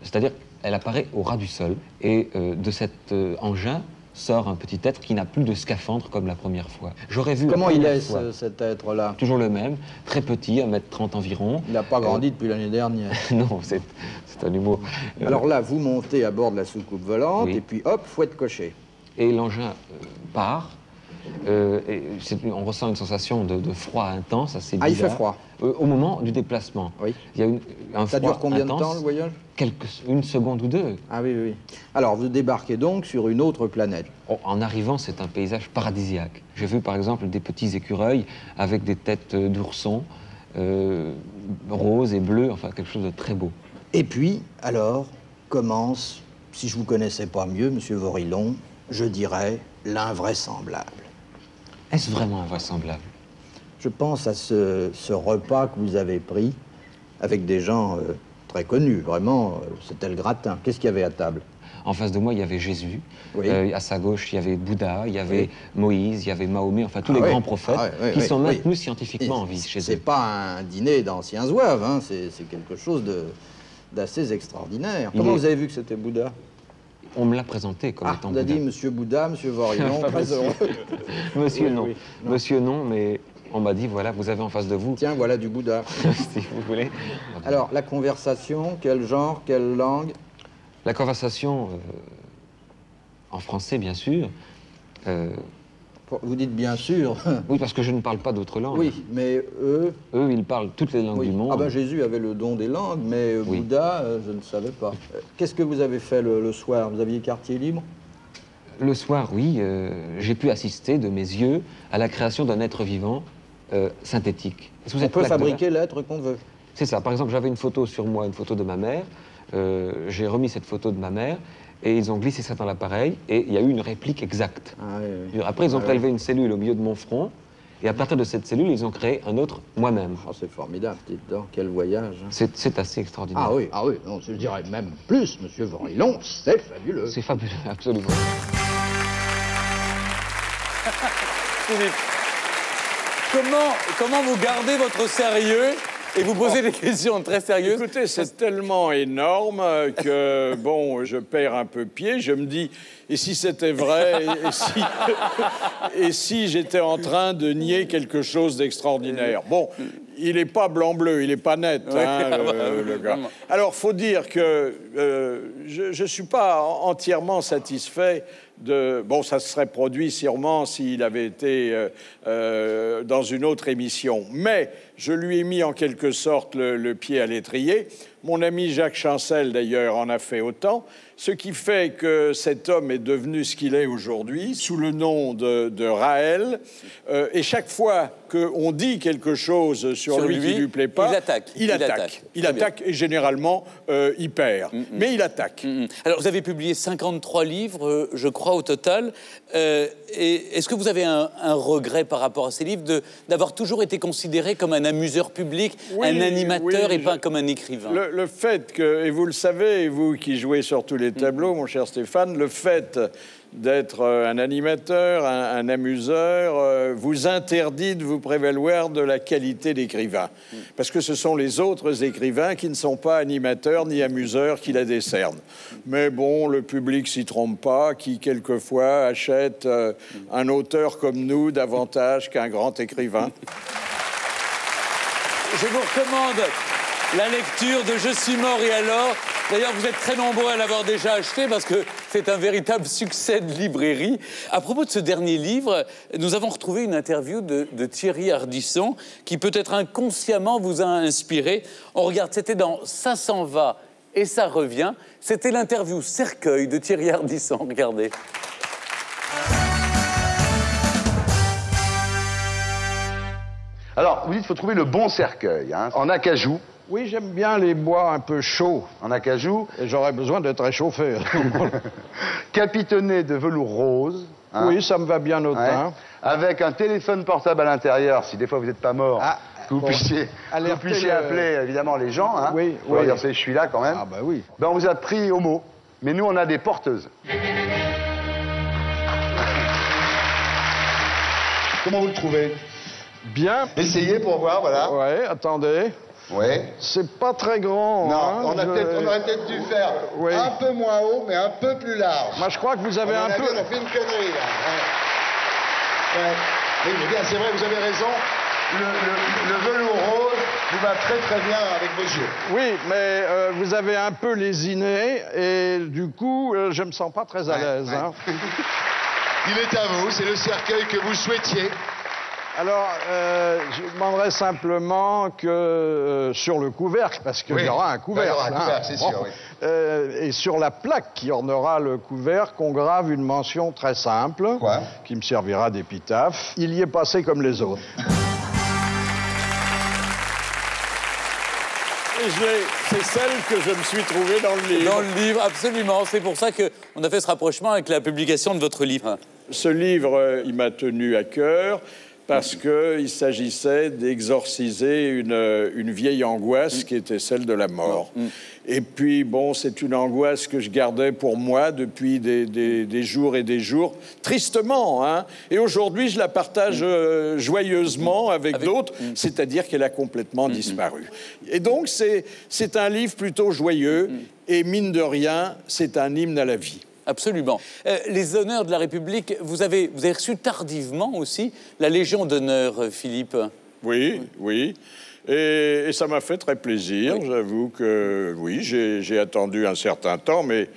C'est-à-dire, elle apparaît au ras du sol. Et de cet engin sort un petit être qui n'a plus de scaphandre comme la première fois. J'aurais vu.
Comment il est, cet être-là?
Toujours le même, très petit, 1m30 environ.
Il n'a pas grandi depuis l'année dernière.
Non, c'est un humour.
Alors là, vous montez à bord de la soucoupe volante, et puis hop, fouette cocher.
Et l'engin part. Et on ressent une sensation de froid intense, assez bizarre.
Ah, il fait froid.
Au moment du déplacement.
Oui.
Il y a un
Ça
froid
dure combien
intense,
de temps, le voyage?
Une seconde ou deux.
Ah oui, oui. Alors, vous débarquez donc sur une autre planète.
En arrivant, c'est un paysage paradisiaque. J'ai vu, par exemple, des petits écureuils avec des têtes d'oursons, roses et bleus, enfin, quelque chose de très beau.
Et puis, alors, commence, si je vous connaissais pas mieux, Monsieur Vorillon, je dirais l'invraisemblable.
Est-ce vraiment invraisemblable?
Je pense à ce repas que vous avez pris avec des gens très connus. Vraiment, c'était le gratin. Qu'est-ce qu'il y avait à table?
En face de moi, il y avait Jésus.
Oui.
À sa gauche, il y avait Bouddha, il y avait Moïse, il y avait Mahomet, enfin tous les grands prophètes qui sont maintenus scientifiquement en vie chez eux.
C'est pas un dîner d'anciens zouaves, hein. C'est quelque chose d'assez extraordinaire. Comment vous avez vu que c'était Bouddha?
On me l'a présenté comme étant
Bouddha.
Bouddha.
Dit Monsieur Bouddha, Monsieur Vorillon, très heureux.
Monsieur,
Oui,
non.
oui, non.
Monsieur, non, mais on m'a dit, voilà, vous avez en face de vous...
Tiens, voilà du Bouddha.
Si vous voulez.
Alors, la conversation, quel genre, quelle langue?
La conversation, en français, bien sûr.
Vous dites bien sûr.
Oui, parce que je ne parle pas d'autres langues.
Oui, mais eux...
Eux, ils parlent toutes les langues du monde.
Ah ben Jésus avait le don des langues, mais Bouddha, je ne savais pas. Qu'est-ce que vous avez fait le soir? Vous aviez quartier libre?
Le soir, oui, j'ai pu assister de mes yeux à la création d'un être vivant synthétique.
On peut fabriquer l'être qu'on veut.
C'est ça. Par exemple, j'avais une photo sur moi, une photo de ma mère. J'ai remis cette photo de ma mère et ils ont glissé ça dans l'appareil et il y a eu une réplique exacte.
Ah, oui.
Après, ils ont prélevé une cellule au milieu de mon front et à partir de cette cellule, ils ont créé un autre moi-même.
Oh, c'est formidable, dites donc, quel voyage.
C'est assez extraordinaire.
Ah oui, non, je dirais même plus, Monsieur Vorillon, c'est fabuleux.
C'est fabuleux, absolument.
Philippe, comment vous gardez votre sérieux et vous posez des questions très sérieuses?
Écoutez, c'est tellement énorme que, bon, je perds un peu pied. Je me dis, et si c'était vrai, et si j'étais en train de nier quelque chose d'extraordinaire? Bon, il n'est pas blanc-bleu, il n'est pas net, hein, le gars. Alors, faut dire que je ne suis pas entièrement satisfait Bon, ça se serait produit sûrement s'il avait été dans une autre émission. Mais je lui ai mis en quelque sorte le pied à l'étrier. Mon ami Jacques Chancel, d'ailleurs, en a fait autant. Ce qui fait que cet homme est devenu ce qu'il est aujourd'hui, sous le nom de Raël. Et chaque fois qu'on dit quelque chose sur lui qui ne lui plaît pas, il attaque. Et généralement, il perd. Mais il attaque.
Alors, vous avez publié 53 livres, je crois, au total. Et est-ce que vous avez un regret par rapport à ces livres d'avoir toujours été considéré comme un amuseur public, un animateur et pas comme un écrivain?
Le fait que, et vous le savez, vous qui jouez sur tous les tableaux, mon cher Stéphane, le fait d'être un animateur, un amuseur, vous interdit de vous prévaloir de la qualité d'écrivain. Parce que ce sont les autres écrivains qui ne sont pas animateurs ni amuseurs qui la décernent. Mais bon, le public s'y trompe pas, qui quelquefois achète un auteur comme nous davantage qu'un grand écrivain.
Je vous recommande la lecture de Je suis mort et alors. D'ailleurs, vous êtes très nombreux à l'avoir déjà acheté parce que c'est un véritable succès de librairie. À propos de ce dernier livre, nous avons retrouvé une interview de Thierry Ardisson qui peut-être inconsciemment vous a inspiré. On regarde, c'était dans Ça s'en va et ça revient. C'était l'interview Cercueil de Thierry Ardisson. Regardez.
Alors, vous dites qu'il faut trouver le bon cercueil, hein, en acajou.
Oui, j'aime bien les bois un peu chauds.
En acajou.
Et j'aurais besoin d'être réchauffé.
Capitonné de velours rose.
Hein. Oui, ça me va bien au teint.
Avec un téléphone portable à l'intérieur, si des fois vous n'êtes pas mort, que vous puissiez appeler évidemment les gens. Hein.
Oui,
oui. Dire, je suis là quand même.
Ah bah oui.
Ben, on vous a pris au mot, mais nous on a des porteuses. Comment vous le trouvez?
Bien.
Essayez pour voir, voilà.
Ouais, attendez.
Ouais.
C'est pas très grand.
Non,
hein,
on aurait peut-être dû faire un peu moins haut, mais un peu plus large.
Moi, je crois que vous avez un peu...
On a fait une connerie, là. Ouais. Oui, mais bien, c'est vrai, vous avez raison. Le velours rose vous va très très bien avec vos yeux.
Oui, mais vous avez un peu lésiné et du coup, je me sens pas très à l'aise. Hein.
Il est à vous, c'est le cercueil que vous souhaitiez.
Alors, je demanderais simplement que sur le couvercle, parce qu'il y aura un couvercle.
Il y aura un couvercle, c'est sûr, oui.
Et sur la plaque qui ornera le couvercle, qu'on grave une mention très simple, qui me servira d'épitaphe. Il y est passé comme les autres. C'est celle que je me suis trouvée dans le livre.
Dans le livre, absolument. C'est pour ça qu'on a fait ce rapprochement avec la publication de votre livre.
Ce livre, il m'a tenu à cœur. Parce qu'il s'agissait d'exorciser une vieille angoisse qui était celle de la mort. Et puis, bon, c'est une angoisse que je gardais pour moi depuis des jours et des jours, tristement, hein. Et aujourd'hui, je la partage joyeusement avec d'autres, c'est-à-dire qu'elle a complètement disparu. Et donc, c'est un livre plutôt joyeux, et mine de rien, c'est un hymne à la vie.
Absolument. Les honneurs de la République, vous avez reçu tardivement aussi la Légion d'honneur, Philippe.
Oui, oui. Et ça m'a fait très plaisir. Oui. J'avoue que, oui, j'ai attendu un certain temps, mais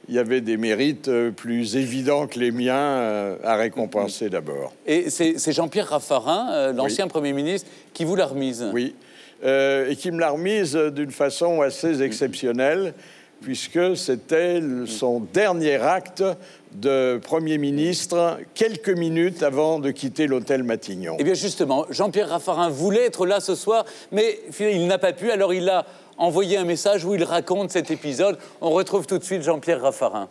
il y avait des mérites plus évidents que les miens à récompenser d'abord.
Et c'est Jean-Pierre Raffarin, l'ancien Premier ministre, qui vous l'a remise.
Oui, et qui me l'a remise d'une façon assez exceptionnelle, puisque c'était son dernier acte de Premier ministre, quelques minutes avant de quitter l'hôtel Matignon.
Eh bien justement, Jean-Pierre Raffarin voulait être là ce soir, mais il n'a pas pu, alors il a envoyé un message où il raconte cet épisode. On retrouve tout de suite Jean-Pierre Raffarin.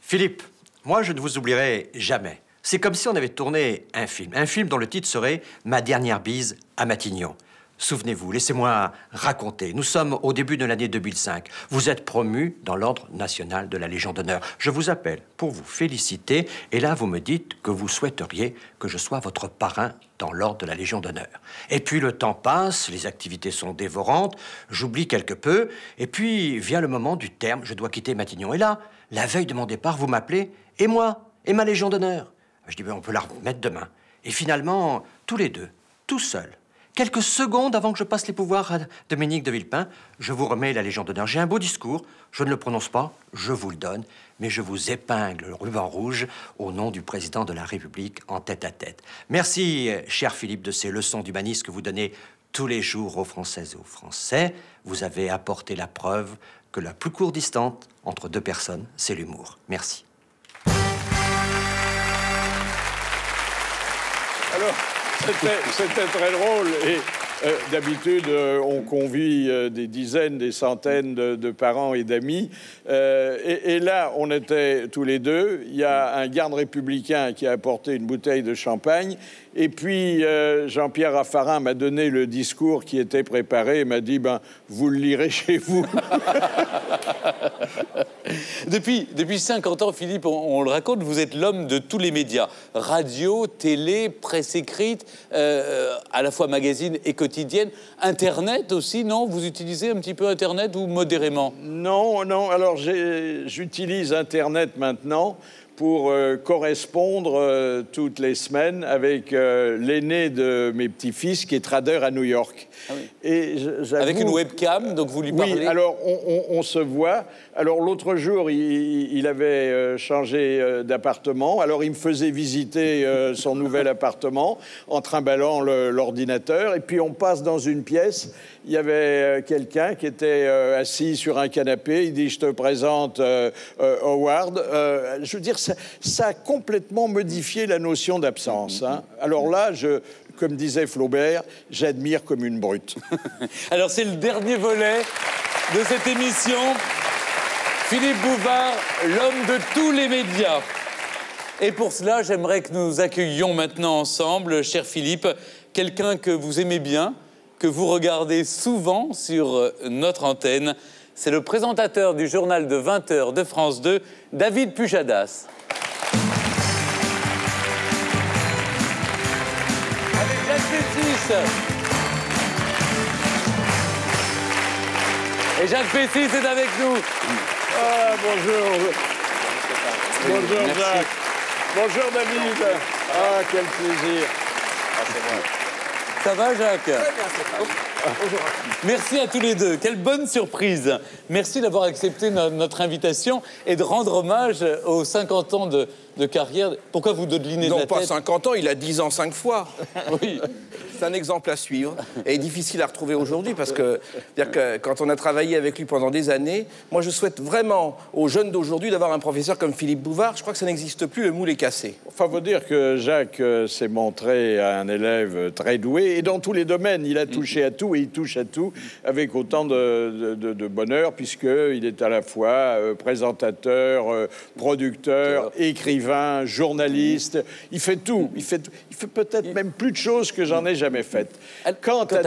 Philippe, moi je ne vous oublierai jamais. C'est comme si on avait tourné un film dont le titre serait « Ma dernière bise à Matignon ». Souvenez-vous, laissez-moi raconter. Nous sommes au début de l'année 2005. Vous êtes promu dans l'Ordre national de la Légion d'honneur. Je vous appelle pour vous féliciter. Et là, vous me dites que vous souhaiteriez que je sois votre parrain dans l'Ordre de la Légion d'honneur. Et puis, le temps passe, les activités sont dévorantes, j'oublie quelque peu. Et puis, vient le moment du terme, je dois quitter Matignon. Et là, la veille de mon départ, vous m'appelez. Et moi? Et ma Légion d'honneur? Je dis, ben, on peut la remettre demain. Et finalement, tous les deux, tout seuls, Quelques secondes avant que je passe les pouvoirs à Dominique de Villepin, je vous remets la Légion d'honneur. J'ai un beau discours, je ne le prononce pas, je vous le donne, mais je vous épingle le ruban rouge au nom du président de la République en tête-à-tête. Merci, cher Philippe, de ces leçons d'humanisme que vous donnez tous les jours aux Françaises et aux Français. Vous avez apporté la preuve que la plus courte distance entre deux personnes, c'est l'humour. Merci.
Alors, c'était très drôle et d'habitude, on convie des dizaines, des centaines de parents et d'amis. Et là, on était tous les deux. Il y a un garde républicain qui a apporté une bouteille de champagne. Et puis, Jean-Pierre Raffarin m'a donné le discours qui était préparé et m'a dit, ben, vous le lirez chez vous.
Depuis 50 ans, Philippe, on le raconte, vous êtes l'homme de tous les médias. Radio, télé, presse écrite, à la fois magazine et quotidienne. Internet aussi, non? Vous utilisez un petit peu Internet ou modérément?
Non, non. Alors, j'utilise Internet maintenant pour correspondre toutes les semaines avec l'aîné de mes petits-fils qui est trader à New York.
Ah oui. Et avec une webcam, donc vous lui parlez?
Oui, alors on se voit. Alors l'autre jour, il avait changé d'appartement. Alors il me faisait visiter son nouvel appartement en trimballant l'ordinateur. Et puis on passe dans une pièce. Il y avait quelqu'un qui était assis sur un canapé. Il dit, je te présente Howard. Je veux dire, ça a complètement modifié la notion d'absence. Hein. Alors là, comme disait Flaubert, j'admire comme une brute.
Alors c'est le dernier volet de cette émission. Philippe Bouvard, l'homme de tous les médias. Et pour cela, j'aimerais que nous accueillions maintenant ensemble, cher Philippe, quelqu'un que vous aimez bien, que vous regardez souvent sur notre antenne. C'est le présentateur du journal de 20h de France 2, David Pujadas. Avec Jacques Pessis. Et Jacques Pessis est avec nous.
Ah, bonjour. Bonjour, merci. Jacques. Bonjour, David. Ah, quel plaisir. Ah, c'est bon.
Ça va, Jacques? Très bien, c'est bon. Merci à tous les deux. Quelle bonne surprise. Merci d'avoir accepté notre invitation et de rendre hommage aux 50 ans de carrière. Pourquoi vous dodelinez de la tête?
Non, pas 50 ans, il a 10 ans 5 fois.
Oui.
C'est un exemple à suivre et difficile à retrouver aujourd'hui parce que quand on a travaillé avec lui pendant des années, moi je souhaite vraiment aux jeunes d'aujourd'hui d'avoir un professeur comme Philippe Bouvard. Je crois que ça n'existe plus, le moule est cassé.
Enfin, faut dire que Jacques s'est montré un élève très doué et dans tous les domaines. Il a touché à tout et il touche à tout avec autant de bonheur puisqu'il est à la fois présentateur, producteur, écrivain, journaliste. Il fait tout. Il fait peut-être même plus de choses que j'en ai jamais faites. Quant à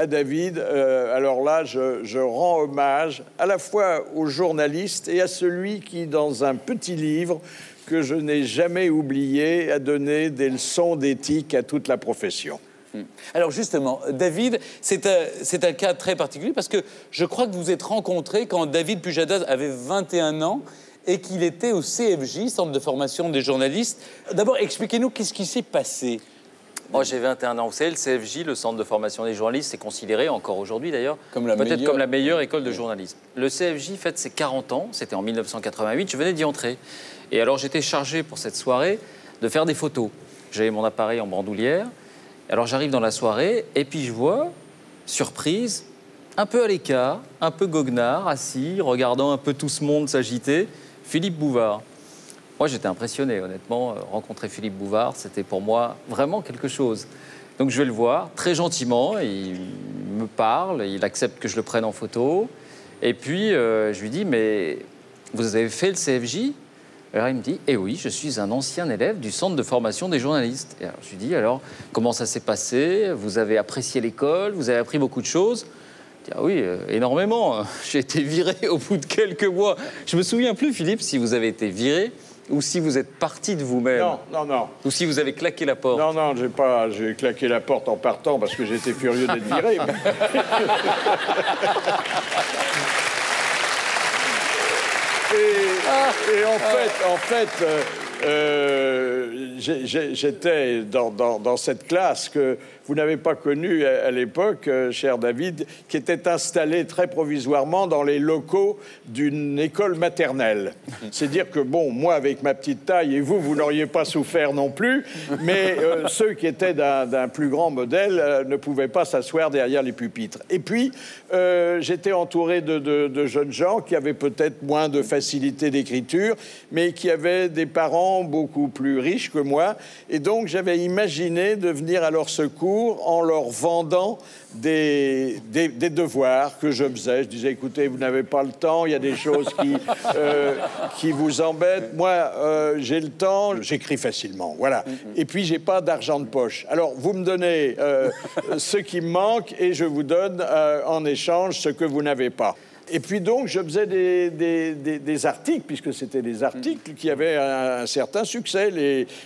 David, alors là, je rends hommage à la fois aux journalistes et à celui qui, dans un petit livre que je n'ai jamais oublié, a donné des leçons d'éthique à toute la profession.
Alors justement, David, c'est un cas très particulier parce que je crois que vous êtes rencontrés quand David Pujadas avait 21 ans et qu'il était au CFJ, Centre de formation des journalistes. D'abord, expliquez-nous qu'est-ce qui s'est passé.
Moi, j'ai 21 ans. Vous savez, le CFJ, le Centre de formation des journalistes, c'est considéré, encore aujourd'hui d'ailleurs, peut-être comme la meilleure école de journalisme. Le CFJ fête ses 40 ans, c'était en 1988, je venais d'y entrer. Et alors, j'étais chargé pour cette soirée de faire des photos. J'avais mon appareil en bandoulière. Alors, j'arrive dans la soirée et puis je vois, surprise, un peu à l'écart, un peu goguenard, assis, regardant un peu tout ce monde s'agiter, Philippe Bouvard. Moi, j'étais impressionné, honnêtement. Rencontrer Philippe Bouvard, c'était pour moi vraiment quelque chose. Donc, je vais le voir très gentiment. Il me parle, il accepte que je le prenne en photo. Et puis, je lui dis, mais vous avez fait le CFJ? Alors, il me dit, eh oui, je suis un ancien élève du Centre de formation des journalistes. Et alors, je lui dis, alors, comment ça s'est passé? Vous avez apprécié l'école? Vous avez appris beaucoup de choses? Il dit, ah oui, énormément. J'ai été viré au bout de quelques mois. Je me souviens plus, Philippe, si vous avez été viré ou si vous êtes parti de vous-même.
Non, non, non.
Ou si vous avez claqué la porte.
Non, non, j'ai claqué la porte en partant parce que j'étais furieux d'être viré. Et en fait, j'étais dans cette classe que vous n'avez pas connu à l'époque, cher David, qui était installé très provisoirement dans les locaux d'une école maternelle. C'est dire que, bon, moi, avec ma petite taille, et vous n'auriez pas souffert non plus, mais ceux qui étaient d'un plus grand modèle ne pouvaient pas s'asseoir derrière les pupitres. Et puis, j'étais entouré de jeunes gens qui avaient peut-être moins de facilité d'écriture, mais qui avaient des parents beaucoup plus riches que moi. Et donc, j'avais imaginé de venir à leur secours en leur vendant des devoirs que je faisais. Je disais, écoutez, vous n'avez pas le temps, il y a des choses qui vous embêtent. Moi, j'ai le temps, j'écris facilement, voilà. Et puis, j'ai pas d'argent de poche. Alors, vous me donnez ce qui me manque et je vous donne en échange ce que vous n'avez pas. Et puis donc, je faisais des articles, puisque c'était des articles qui avaient un certain succès.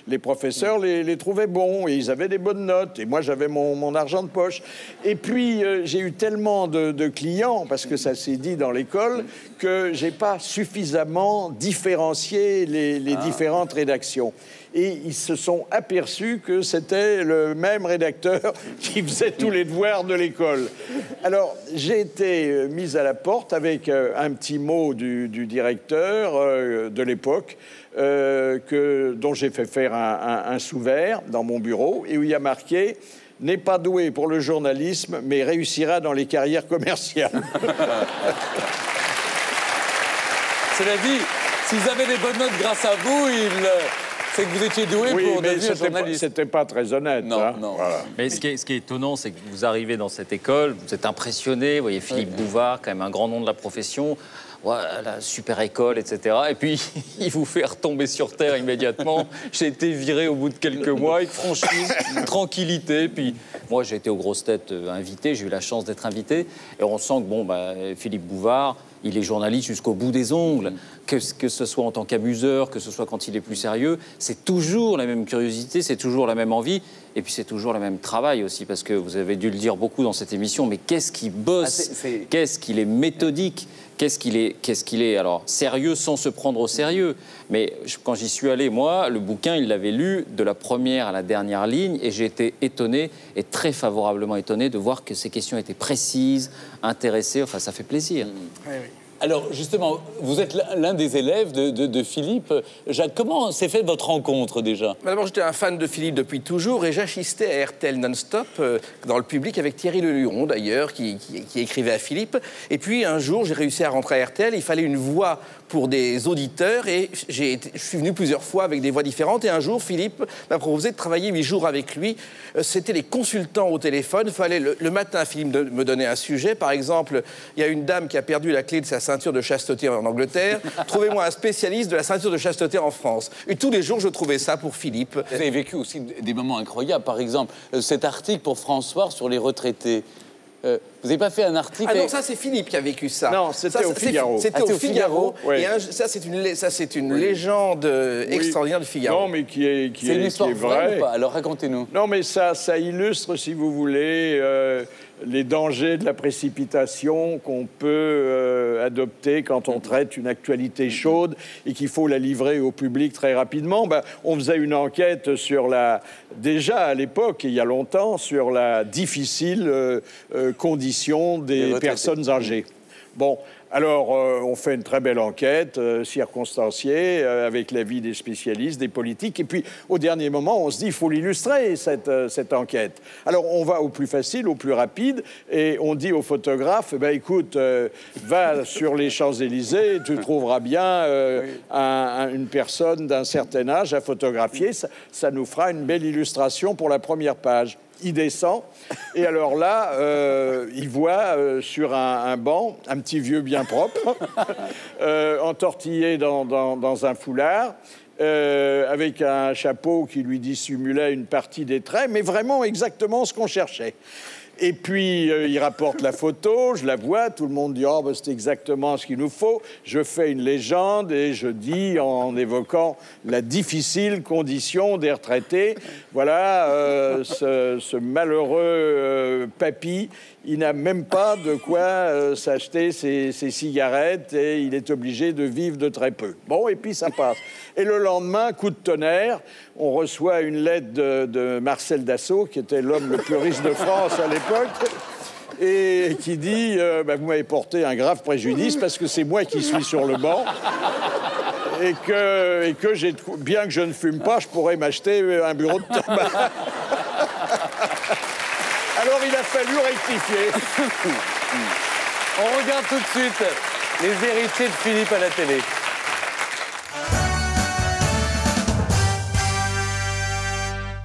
Les professeurs les trouvaient bons et ils avaient des bonnes notes. Et moi, j'avais mon argent de poche. Et puis, j'ai eu tellement de clients, parce que ça s'est dit dans l'école, que j'ai pas suffisamment différencié les différentes rédactions. Et ils se sont aperçus que c'était le même rédacteur qui faisait tous les devoirs de l'école. Alors, j'ai été mis à la porte avec un petit mot du directeur de l'époque, dont j'ai fait faire un sous-vert dans mon bureau, et où il y a marqué « N'est pas doué pour le journalisme, mais réussira dans les carrières commerciales. »
C'est la vie. S'ils avaient des bonnes notes grâce à vous, c'est que vous étiez doué pour devenir journaliste.
C'était pas très honnête.
Non,
hein.
non.
Voilà.
Mais ce qui est étonnant, c'est que vous arrivez dans cette école, vous êtes impressionné, vous voyez Philippe Bouvard, quand même un grand nom de la profession, voilà, super école, etc. Et puis, il vous fait retomber sur terre immédiatement. J'ai été viré au bout de quelques mois, avec franchise, tranquillité. Puis, moi, j'ai été aux grosses têtes invité, j'ai eu la chance d'être invité. Et on sent que, bon, Philippe Bouvard, il est journaliste jusqu'au bout des ongles, que ce soit en tant qu'amuseur, que ce soit quand il est plus sérieux. C'est toujours la même curiosité, c'est toujours la même envie, et puis c'est toujours le même travail aussi, parce que vous avez dû le dire beaucoup dans cette émission, mais qu'est-ce qu'il bosse, qu'est-ce qu'il est méthodique, qu'est-ce qu'il est alors sérieux sans se prendre au sérieux. Mais quand j'y suis allé, moi, le bouquin, il l'avait lu de la première à la dernière ligne, et j'ai été étonné, et très favorablement étonné, de voir que ces questions étaient précises, intéressées. Enfin, ça fait plaisir.
Oui, oui. Alors, justement, vous êtes l'un des élèves de Philippe. Jacques, comment s'est faite votre rencontre, déjà?
D'abord, j'étais un fan de Philippe depuis toujours et j'assistais à RTL non-stop, dans le public, avec Thierry Leluron, d'ailleurs, qui écrivait à Philippe. Et puis, un jour, j'ai réussi à rentrer à RTL. Il fallait une voix pour des auditeurs et je suis venu plusieurs fois avec des voix différentes. Et un jour, Philippe m'a proposé de travailler 8 jours avec lui. C'était les consultants au téléphone. Il fallait, le matin, Philippe me donnait un sujet. Par exemple, il y a une dame qui a perdu la clé de sa ceinture de chasteté en Angleterre. Trouvez-moi un spécialiste de la ceinture de chasteté en France. Et tous les jours, je trouvais ça pour Philippe.
Vous avez vécu aussi des moments incroyables. Par exemple, cet article pour François sur les retraités. Vous n'avez pas fait un article...
Ah non, ça, c'est Philippe qui a vécu ça.
Non, c'était au Figaro.
C'était au Figaro.
Oui.
Et ça, c'est une légende extraordinaire du Figaro.
Non, mais qui est
une histoire
vraie
ou pas? Alors, racontez-nous.
Non, mais ça illustre, si vous voulez, les dangers de la précipitation qu'on peut adopter quand on traite une actualité chaude et qu'il faut la livrer au public très rapidement. On faisait une enquête sur déjà à l'époque, il y a longtemps, sur la difficile condition des personnes âgées. Bon, alors on fait une très belle enquête circonstanciée avec l'avis des spécialistes, des politiques, et puis au dernier moment, on se dit il faut l'illustrer, cette enquête. Alors on va au plus facile, au plus rapide, et on dit au photographe, écoute, va sur les Champs-Élysées, tu trouveras bien une personne d'un certain âge à photographier, ça nous fera une belle illustration pour la première page. Il descend, et alors là, il voit sur un banc un petit vieux bien propre, entortillé dans un foulard, avec un chapeau qui lui dissimulait une partie des traits, mais vraiment exactement ce qu'on cherchait. Et puis, il rapporte la photo, je la vois, tout le monde dit « Oh, c'est exactement ce qu'il nous faut ». Je fais une légende et je dis, en évoquant la difficile condition des retraités, voilà, ce malheureux papy, il n'a même pas de quoi s'acheter ses cigarettes et il est obligé de vivre de très peu. Bon, et puis ça passe. Et le lendemain, coup de tonnerre, on reçoit une lettre de Marcel Dassault, qui était l'homme le plus riche de France à l'époque, et qui dit vous m'avez porté un grave préjudice parce que c'est moi qui suis sur le banc et que bien que je ne fume pas, je pourrais m'acheter un bureau de tabac. Alors il a fallu rectifier.
On regarde tout de suite les héritiers de Philippe à la télé.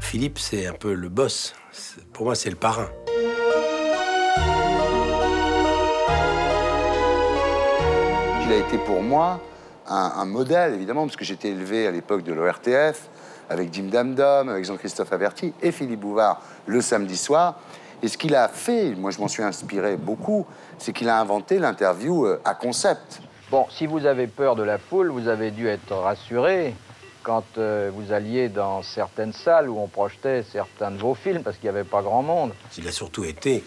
Philippe, c'est un peu le boss. Pour moi, c'est le parrain.
Il a été pour moi un modèle, évidemment, parce que j'étais élevé à l'époque de l'ORTF, avec Dim Dam Dum, avec Jean-Christophe Averty et Philippe Bouvard le samedi soir. Et ce qu'il a fait, moi je m'en suis inspiré beaucoup, c'est qu'il a inventé l'interview à concept.
Bon, si vous avez peur de la foule, vous avez dû être rassuré quand vous alliez dans certaines salles où on projetait certains de vos films, parce qu'il n'y avait pas grand monde.
Il a surtout été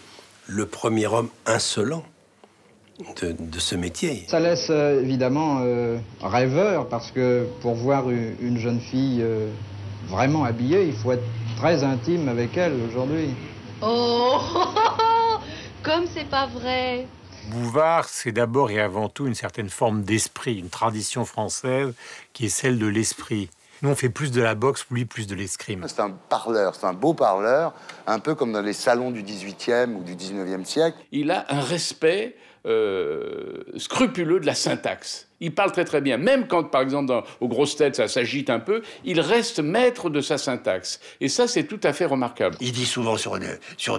le premier homme insolent de ce métier.
Ça laisse évidemment rêveur, parce que pour voir une jeune fille vraiment habillée, il faut être très intime avec elle aujourd'hui.
Oh, comme c'est pas vrai.
Bouvard, c'est d'abord et avant tout une certaine forme d'esprit, une tradition française qui est celle de l'esprit. Nous, on fait plus de la boxe, lui, plus de l'escrime.
C'est un parleur, c'est un beau parleur, un peu comme dans les salons du 18e ou du 19e siècle.
Il a un respect scrupuleux de la syntaxe. Il parle très très bien. Même quand, par exemple, aux grosses têtes, ça s'agite un peu, il reste maître de sa syntaxe. Et ça, c'est tout à fait remarquable.
Il dit souvent sur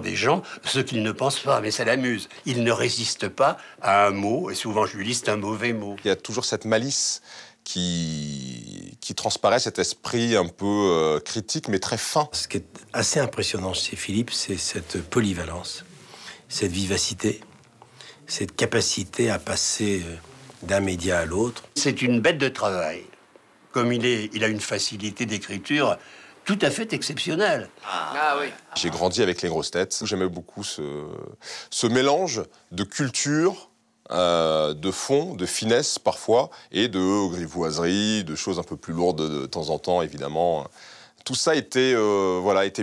des gens ce qu'ils ne pensent pas, mais ça l'amuse. Il ne résiste pas à un mot, et souvent je lui dis c'est un mauvais mot.
Il y a toujours cette malice qui transparaît, cet esprit un peu critique, mais très fin.
Ce qui est assez impressionnant chez Philippe, c'est cette polyvalence, cette vivacité, cette capacité à passer d'un média à l'autre. C'est une bête de travail. Comme il a une facilité d'écriture tout à fait exceptionnelle.
Ah oui.
J'ai grandi avec les grosses têtes. J'aimais beaucoup ce mélange de culture, de fond, de finesse parfois, et de grivoiserie, de choses un peu plus lourdes de temps en temps, évidemment. Tout ça était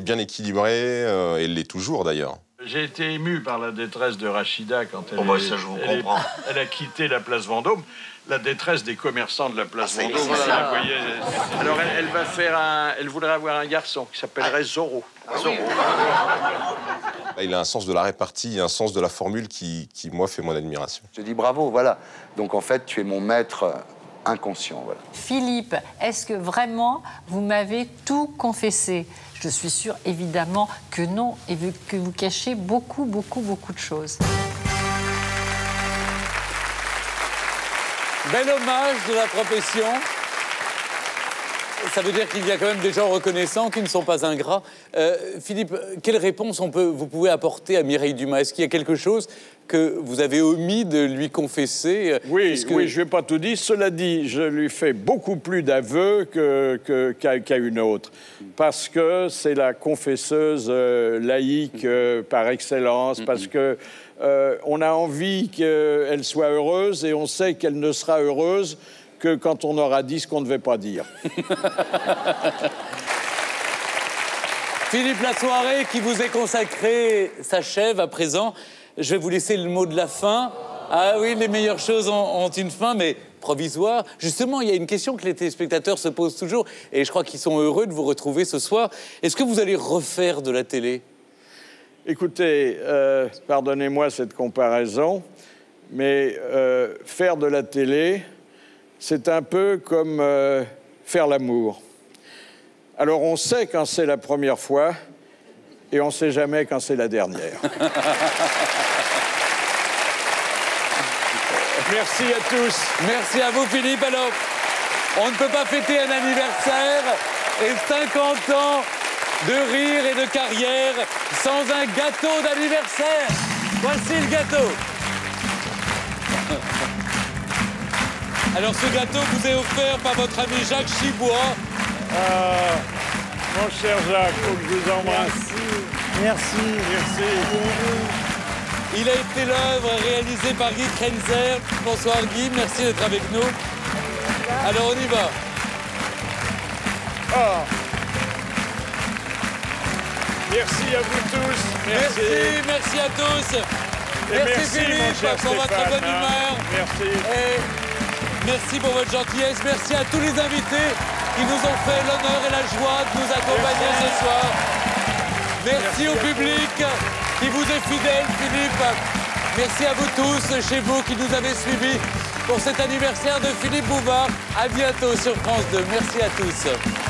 bien équilibré, et l'est toujours d'ailleurs.
J'ai été ému par la détresse de Rachida quand elle,
ça, je vous comprends.
Elle a quitté la place Vendôme. La détresse des commerçants de la place Vendôme.
Ça.
Voyez, alors elle voudrait avoir un garçon qui s'appellerait Zorro. Zorro.
Il a un sens de la répartie, un sens de la formule qui moi, fait mon admiration.
Je dis bravo, voilà. Donc en fait, tu es mon maître inconscient, voilà.
Philippe, est-ce que vraiment vous m'avez tout confessé? Je suis sûre, évidemment, que non, et que vous cachez beaucoup, beaucoup, beaucoup de choses.
Bel hommage de la profession. Ça veut dire qu'il y a quand même des gens reconnaissants qui ne sont pas ingrats. Philippe, quelle réponse vous pouvez apporter à Mireille Dumas? Est-ce qu'il y a quelque chose que vous avez omis de lui confesser?
Oui, je ne vais pas tout dire. Cela dit, je lui fais beaucoup plus d'aveux qu'à une autre. Parce que c'est la confesseuse laïque par excellence. Parce que on a envie qu'elle soit heureuse et on sait qu'elle ne sera heureuse que quand on aura dit ce qu'on ne devait pas dire.
Philippe, la soirée qui vous est consacrée s'achève à présent. Je vais vous laisser le mot de la fin. Ah oui, les meilleures choses ont une fin, mais provisoire. Justement, il y a une question que les téléspectateurs se posent toujours, et je crois qu'ils sont heureux de vous retrouver ce soir. Est-ce que vous allez refaire de la télé?
Écoutez, pardonnez-moi cette comparaison, mais faire de la télé, c'est un peu comme faire l'amour. Alors on sait quand c'est la première fois et on ne sait jamais quand c'est la dernière. Merci à tous.
Merci à vous, Philippe. Alors, on ne peut pas fêter un anniversaire et 50 ans de rire et de carrière sans un gâteau d'anniversaire. Voici le gâteau. Alors, ce gâteau vous est offert par votre ami Jacques Chibois.
Mon cher Jacques, faut que je vous embrasse.
Merci.
Merci.
Il a été l'œuvre réalisée par Guy Krenzer. Bonsoir Guy, merci d'être avec nous. Alors on y va.
Oh. Merci à vous tous.
Merci à tous.
Et merci
Philippe pour votre
Stéphane,
bonne humeur.
Merci.
Et merci pour votre gentillesse. Merci à tous les invités qui nous ont fait l'honneur et la joie de nous accompagner ce soir. Merci au public qui vous est fidèle, Philippe. Merci à vous tous, chez vous, qui nous avez suivis pour cet anniversaire de Philippe Bouvard. À bientôt sur France 2. Merci à tous.